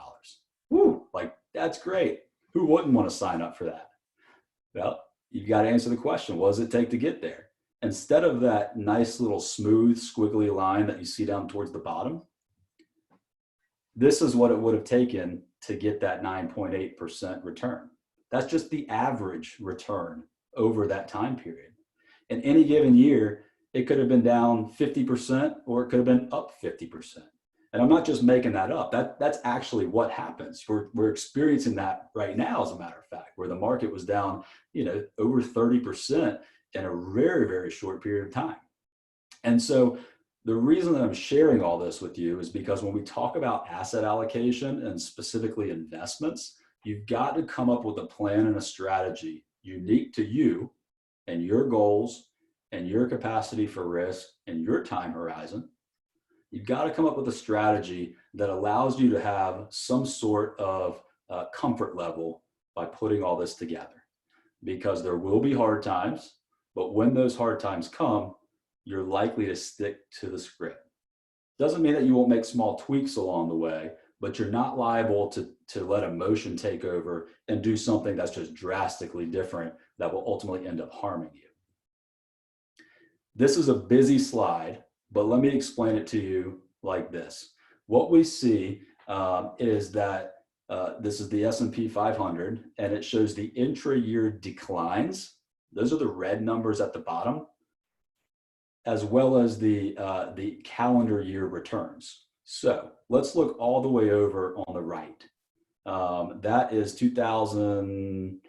Woo, like that's great. Who wouldn't want to sign up for that? Well, you've got to answer the question, what does it take to get there? Instead of that nice little smooth squiggly line that you see down towards the bottom, this is what it would have taken to get that 9.8% return. That's just the average return over that time period. In any given year, it could have been down 50% or it could have been up 50%. And I'm not just making that up. That's actually what happens. We're experiencing that right now, as a matter of fact, where the market was down, over 30% in a very, very short period of time. And so The reason that I'm sharing all this with you is because when we talk about asset allocation and specifically investments, you've got to come up with a plan and a strategy unique to you and your goals and your capacity for risk and your time horizon. You've got to come up with a strategy that allows you to have some sort of comfort level by putting all this together, because there will be hard times, but when those hard times come, you're likely to stick to the script. Doesn't mean that you won't make small tweaks along the way, but you're not liable to let emotion take over and do something that's just drastically different that will ultimately end up harming you. This is a busy slide, but let me explain it to you like this. What we see is that this is the S&P 500, and it shows the intra-year declines. Those are the red numbers at the bottom, as well as the calendar year returns. So let's look all the way over on the right. That is 2018,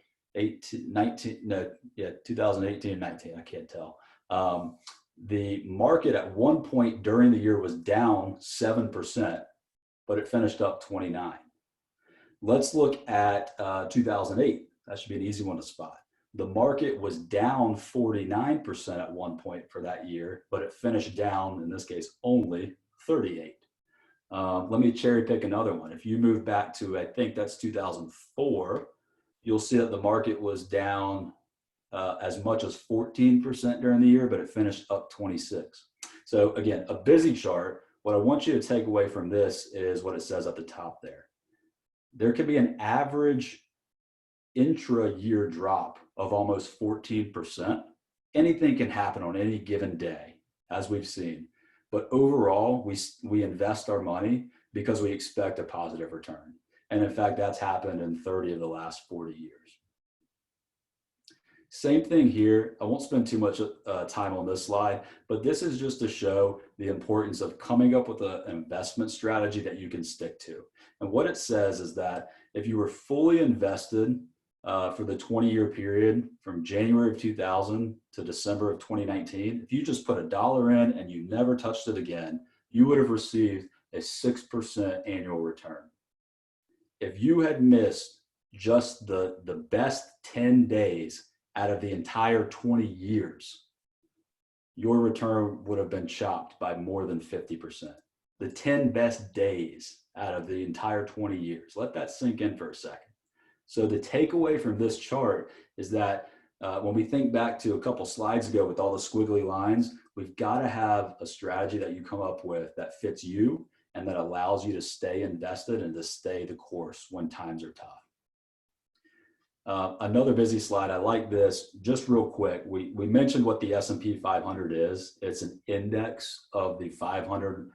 2018, 19, I can't tell. The market at one point during the year was down 7%, but it finished up 29. Let's look at 2008. That should be an easy one to spot. The market was down 49% at one point for that year, but it finished down, in this case, only 38. Let me cherry pick another one. If you move back to, I think that's 2004, you'll see that the market was down as much as 14% during the year, but it finished up 26. So again, a busy chart. What I want you to take away from this is what it says at the top there. There could be an average intra-year drop of almost 14%. Anything can happen on any given day, as we've seen. But overall, we invest our money because we expect a positive return. And in fact, that's happened in 30 of the last 40 years. Same thing here. I won't spend too much time on this slide, but this is just to show the importance of coming up with an investment strategy that you can stick to. And what it says is that if you were fully invested for the 20-year period from January of 2000 to December of 2019, if you just put $1 in and you never touched it again, you would have received a 6% annual return. If you had missed just the best 10 days out of the entire 20 years, your return would have been chopped by more than 50%. The 10 best days out of the entire 20 years. Let that sink in for a second. So the takeaway from this chart is that when we think back to a couple slides ago with all the squiggly lines, we've got to have a strategy that you come up with that fits you and that allows you to stay invested and to stay the course when times are tough. Another busy slide, I like this, just real quick. We mentioned what the S&P 500 is. It's an index of the 500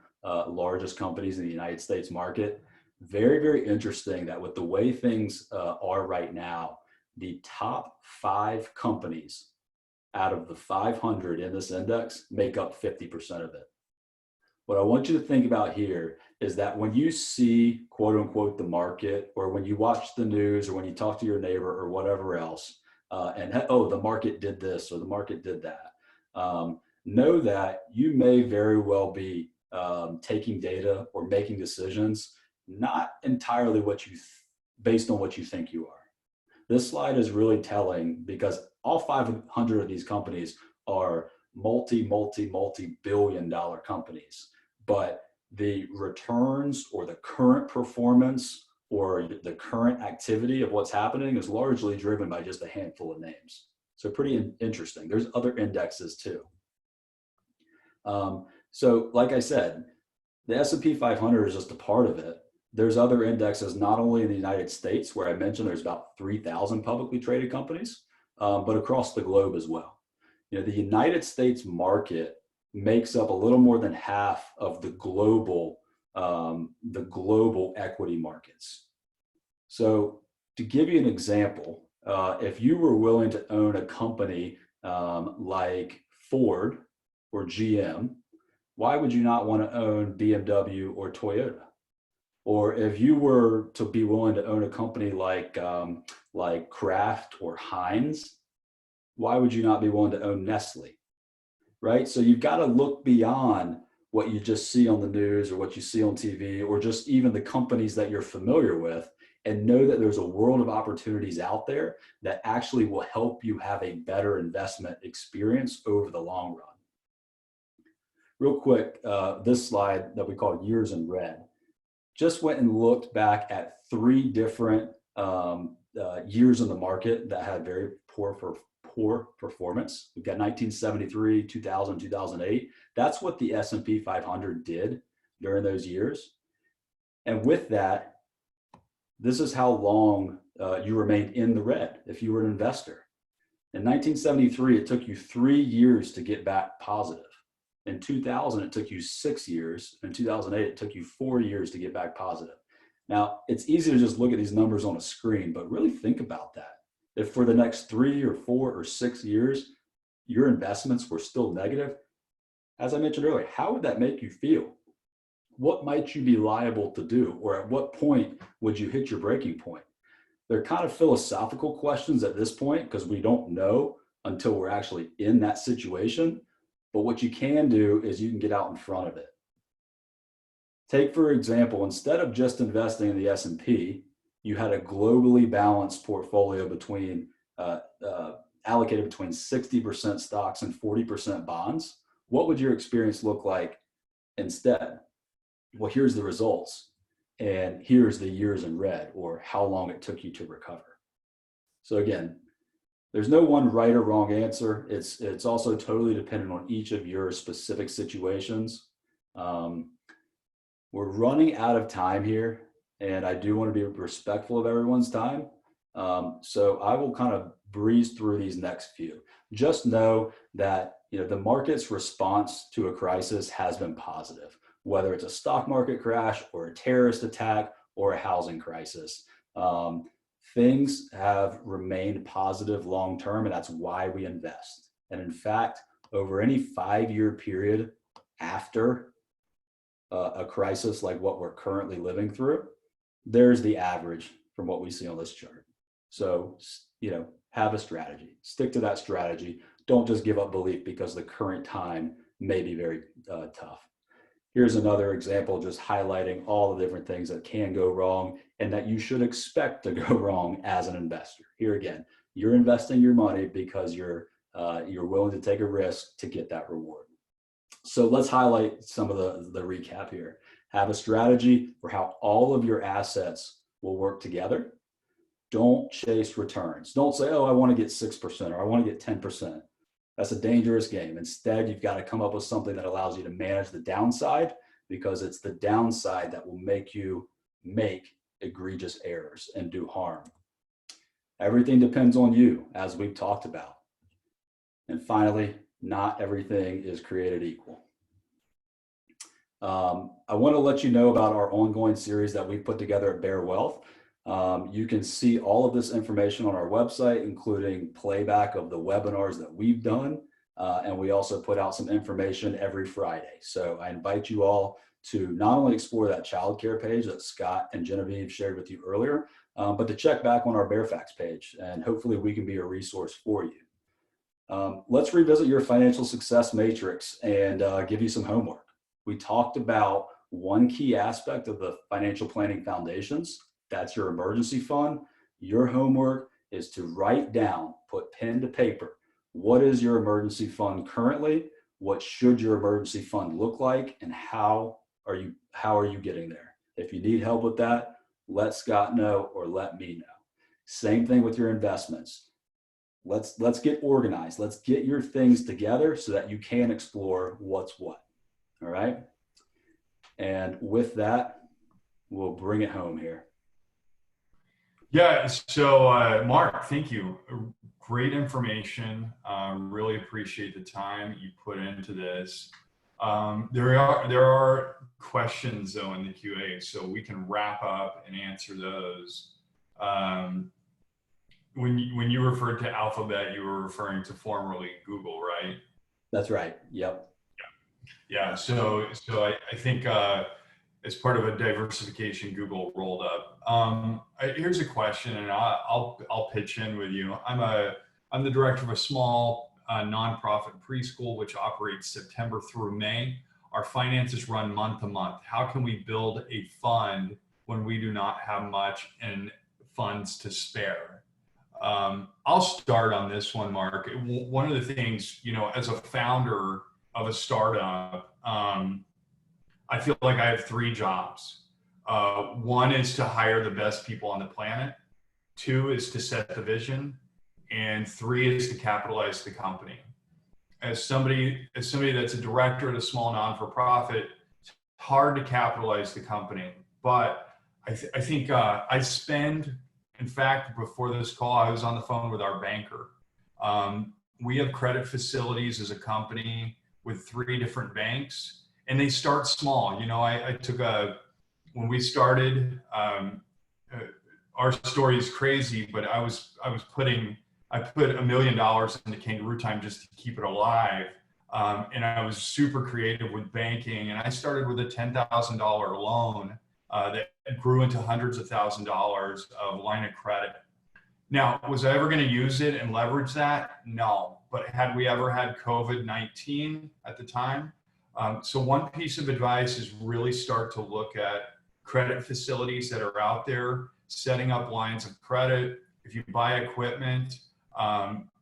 largest companies in the United States market. Very, very interesting that with the way things are right now, the top 5 companies out of the 500 in this index make up 50% of it. What I want you to think about here is that when you see, quote unquote, the market, or when you watch the news, or when you talk to your neighbor or whatever else, and oh, the market did this or the market did that, know that you may very well be taking data or making decisions not entirely based on what you think you are. This slide is really telling because all 500 of these companies are multi-billion-dollar companies, but the returns or the current performance or the current activity of what's happening is largely driven by just a handful of names. So pretty interesting. There's other indexes too. So like I said, the S&P 500 is just a part of it. There's other indexes, not only in the United States, where I mentioned there's about 3,000 publicly traded companies, but across the globe as well. You know, the United States market makes up a little more than half of the global equity markets. So to give you an example, if you were willing to own a company like Ford or GM, why would you not want to own BMW or Toyota? Or if you were to be willing to own a company like Kraft or Heinz, why would you not be willing to own Nestle? Right? So you've got to look beyond what you just see on the news or what you see on TV, or just even the companies that you're familiar with, and know that there's a world of opportunities out there that actually will help you have a better investment experience over the long run. Real quick, this slide that we call years in red, just went and looked back at 3 different years in the market that had very poor performance. We've got 1973, 2000, 2008. That's what the S&P 500 did during those years. And with that, this is how long you remained in the red if you were an investor. In 1973, it took you 3 years to get back positive. In 2000, it took you 6 years. In 2008, it took you 4 years to get back positive. Now, it's easy to just look at these numbers on a screen, but really think about that. If for the next 3 or 4 or 6 years, your investments were still negative, as I mentioned earlier, how would that make you feel? What might you be liable to do? Or at what point would you hit your breaking point? They're kind of philosophical questions at this point because we don't know until we're actually in that situation. But what you can do is you can get out in front of it. Take, for example, instead of just investing in the S&P, you had a globally balanced portfolio between allocated between 60% stocks and 40% bonds. What would your experience look like instead? Well, here's the results. And here's the years in red, or how long it took you to recover. So again, there's no one right or wrong answer. It's also totally dependent on each of your specific situations. We're running out of time here, and I do want to be respectful of everyone's time. So I will kind of breeze through these next few. Just know that the market's response to a crisis has been positive, whether it's a stock market crash or a terrorist attack or a housing crisis. Things have remained positive long-term, and that's why we invest. And in fact, over any 5-year period after a crisis like what we're currently living through, there's the average from what we see on this chart. So, have a strategy, stick to that strategy. Don't just give up belief because the current time may be very tough. Here's another example, just highlighting all the different things that can go wrong and that you should expect to go wrong as an investor. Here again, you're investing your money because you're willing to take a risk to get that reward. So let's highlight some of the recap here. Have a strategy for how all of your assets will work together. Don't chase returns. Don't say, oh, I want to get 6% or I want to get 10%. That's a dangerous game. Instead, you've got to come up with something that allows you to manage the downside, because it's the downside that will make you make egregious errors and do harm. Everything depends on you, as we've talked about. And finally, not everything is created equal. I want to let you know about our ongoing series that we've put together at Baer Wealth. You can see all of this information on our website, including playback of the webinars that we've done. And we also put out some information every Friday. So I invite you all to not only explore that childcare page that Scott and Genevieve shared with you earlier, but to check back on our Bearfax page, and hopefully we can be a resource for you. Let's revisit your financial success matrix and give you some homework. We talked about one key aspect of the financial planning foundations. That's your emergency fund. Your homework is to write down, put pen to paper. What is your emergency fund currently? What should your emergency fund look like? And how are you getting there? If you need help with that, let Scott know or let me know. Same thing with your investments. Let's get organized. Let's get your things together so that you can explore what's what. All right. And with that, we'll bring it home here. Yeah, so Mark, thank you. Great information. Really appreciate the time you put into this. There are questions though in the QA, so we can wrap up and answer those. When you referred to Alphabet, you were referring to formerly Google, right? That's right. Yep. Yeah. So I think as part of a diversification Google rolled up. Here's a question, and I'll pitch in with you. I'm the director of a small nonprofit preschool which operates September through May. our finances run month to month. How can we build a fund when we do not have much in funds to spare? I'll start on this one, Mark. One of the things, you know, as a founder of a startup, I feel like I have three jobs. One is to hire the best people on the planet. Two is to set the vision. And three is to capitalize the company. As somebody that's a director at a small non-for-profit, it's hard to capitalize the company. But I think I spend, in fact, before this call, I was on the phone with our banker. We have credit facilities as a company with 3 different banks, and they start small. You know, I took when we started, our story is crazy, but I put $1 million into Kangaroo Time just to keep it alive. And I was super creative with banking. And I started with a $10,000 loan that grew into hundreds of thousands of dollars of line of credit. Now, was I ever going to use it and leverage that? No. But had we ever had COVID-19 at the time? So one piece of advice is really start to look at credit facilities that are out there, setting up lines of credit. If you buy equipment,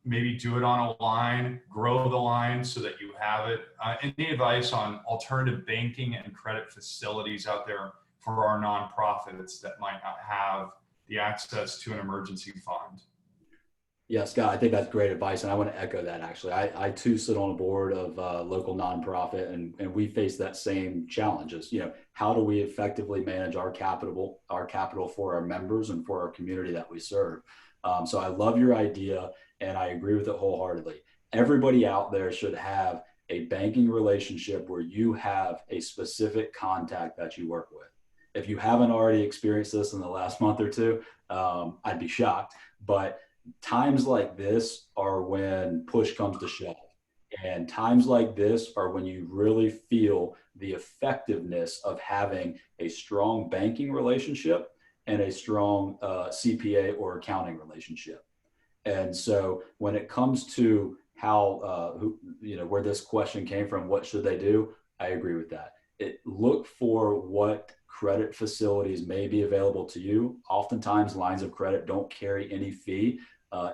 maybe do it on a line, grow the line so that you have it. Any advice on alternative banking and credit facilities out there for our nonprofits that might not have the access to an emergency fund? Yeah, Scott, I think that's great advice. And I want to echo that actually. I too sit on a board of a local nonprofit, and we face that same challenges. You know, how do we effectively manage our capital for our members and for our community that we serve? So I love your idea, and I agree with it wholeheartedly. Everybody out there should have a banking relationship where you have a specific contact that you work with. If you haven't already experienced this in the last month or two, I'd be shocked. But times like this are when push comes to shove. And times like this are when you really feel the effectiveness of having a strong banking relationship and a strong CPA or accounting relationship. And so when it comes to how, where this question came from, what should they do? I agree with that. Look for what credit facilities may be available to you. Oftentimes lines of credit don't carry any fee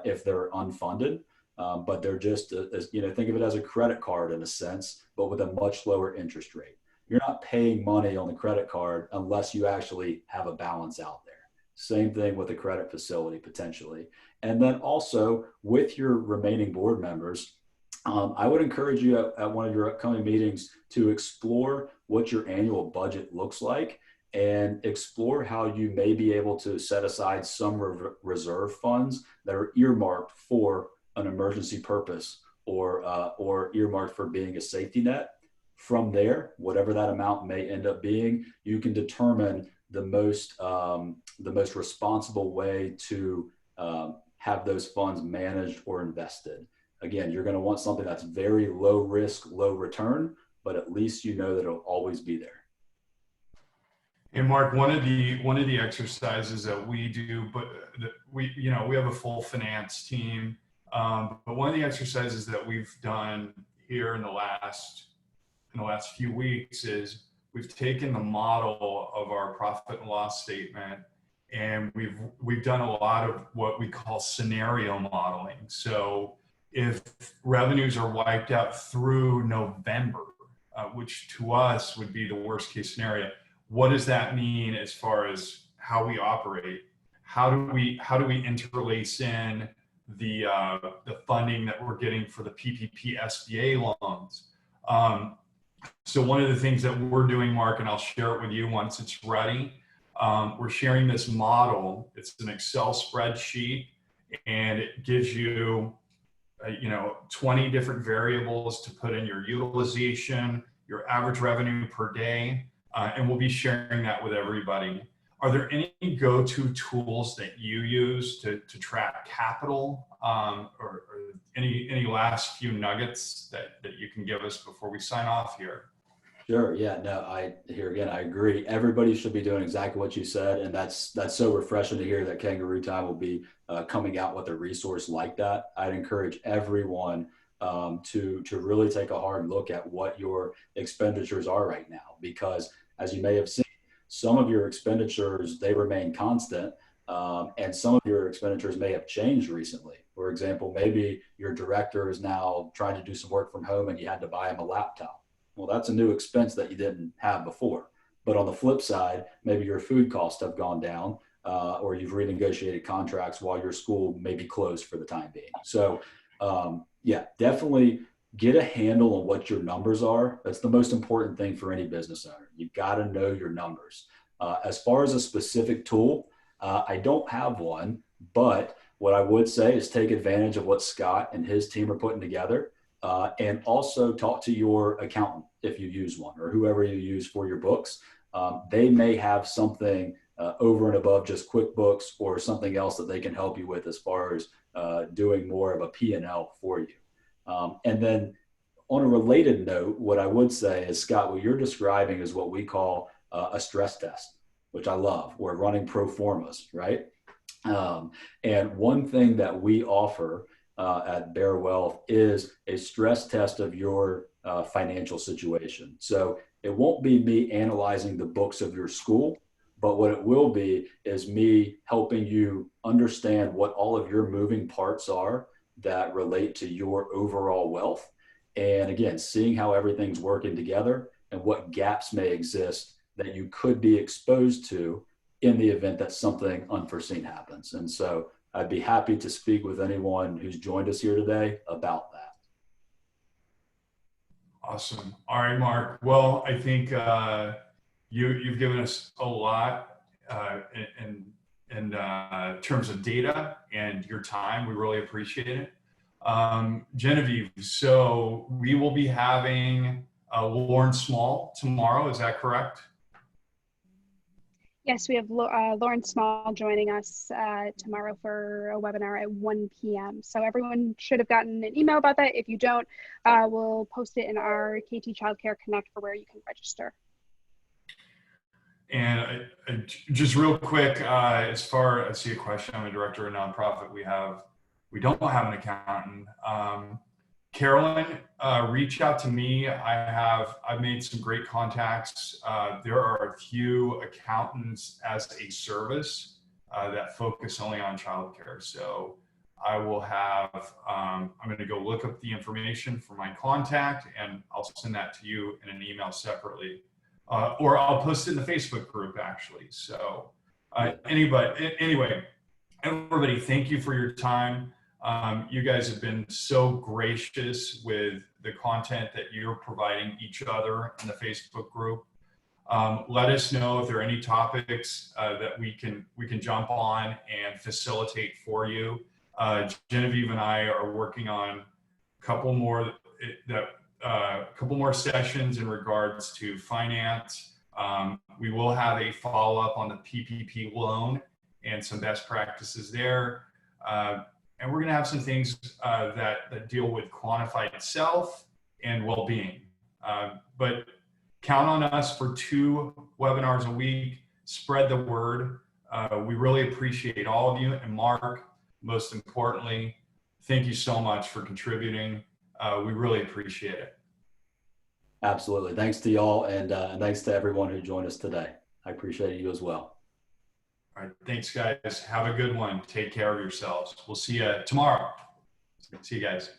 if they're unfunded, but they're just, think of it as a credit card in a sense, but with a much lower interest rate. You're not paying money on the credit card unless you actually have a balance out there. Same thing with a credit facility potentially. And then also with your remaining board members, I would encourage you at one of your upcoming meetings to explore what your annual budget looks like and explore how you may be able to set aside some reserve funds that are earmarked for an emergency purpose or earmarked for being a safety net. From there, whatever that amount may end up being, you can determine the most responsible way to have those funds managed or invested. Again, you're going to want something that's very low risk, low return, but at least you know that it'll always be there. And Mark, one of the exercises that we do, but we have a full finance team. But one of the exercises that we've done here in the last few weeks is we've taken the model of our profit and loss statement, and we've done a lot of what we call scenario modeling. So if revenues are wiped out through November, which to us would be the worst case scenario, what does that mean as far as how we operate? How do we interlace in the funding that we're getting for the PPP SBA loans? So one of the things that we're doing, Mark, and I'll share it with you once it's ready, we're sharing this model. It's an Excel spreadsheet, and it gives you 20 different variables to put in your utilization, your average revenue per day, and we'll be sharing that with everybody. Are there any go-to tools that you use to track capital, or any last few nuggets that you can give us before we sign off here? Sure. Yeah. No. I agree. Everybody should be doing exactly what you said, and that's so refreshing to hear that Kangaroo Time will be coming out with a resource like that. I'd encourage everyone to really take a hard look at what your expenditures are right now, because as you may have seen, some of your expenditures, they remain constant, and some of your expenditures may have changed recently. For example, maybe your director is now trying to do some work from home and you had to buy him a laptop. Well, that's a new expense that you didn't have before. But on the flip side, maybe your food costs have gone down, or you've renegotiated contracts while your school may be closed for the time being. So yeah, definitely get a handle on what your numbers are. That's the most important thing for any business owner. You've got to know your numbers. As far as a specific tool, I don't have one, but what I would say is take advantage of what Scott and his team are putting together, and also talk to your accountant if you use one, or whoever you use for your books. They may have something over and above just QuickBooks, or something else that they can help you with as far as doing more of a P&L for you. And then on a related note, what I would say is, Scott, what you're describing is what we call a stress test, which I love. We're running pro formas, right? And one thing that we offer at Baer Wealth is a stress test of your financial situation. So it won't be me analyzing the books of your school, but what it will be is me helping you understand what all of your moving parts are that relate to your overall wealth. And again, seeing how everything's working together and what gaps may exist that you could be exposed to in the event that something unforeseen happens. And so I'd be happy to speak with anyone who's joined us here today about that. Awesome. All right, Mark. Well, I think you've given us a lot in terms of data and your time. We really appreciate it. Genevieve, so we will be having Lauren Small tomorrow. Is that correct? Yes, we have Lauren Small joining us tomorrow for a webinar at 1 p.m. So everyone should have gotten an email about that. If you don't, we'll post it in our KT Childcare Connect for where you can register. And just real quick, as far as I see a question, I'm a director of a nonprofit. We don't have an accountant. Carolyn, reach out to me. I've made some great contacts. There are a few accountants as a service that focus only on childcare. So I will have, I'm going to go look up the information for my contact, and I'll send that to you in an email separately. Or I'll post it in the Facebook group, actually. So anyway, everybody, thank you for your time. You guys have been so gracious with the content that you're providing each other in the Facebook group. Let us know if there are any topics that we can jump on and facilitate for you. Genevieve and I are working on a couple more sessions in regards to finance. We will have a follow-up on the PPP loan and some best practices there. And we're going to have some things that deal with quantified self and well-being. But count on us for 2 webinars a week. Spread the word. We really appreciate all of you. And Mark, most importantly, thank you so much for contributing. We really appreciate it. Absolutely. Thanks to y'all, and thanks to everyone who joined us today. I appreciate you as well. All right. Thanks, guys. Have a good one. Take care of yourselves. We'll see you tomorrow. See you guys.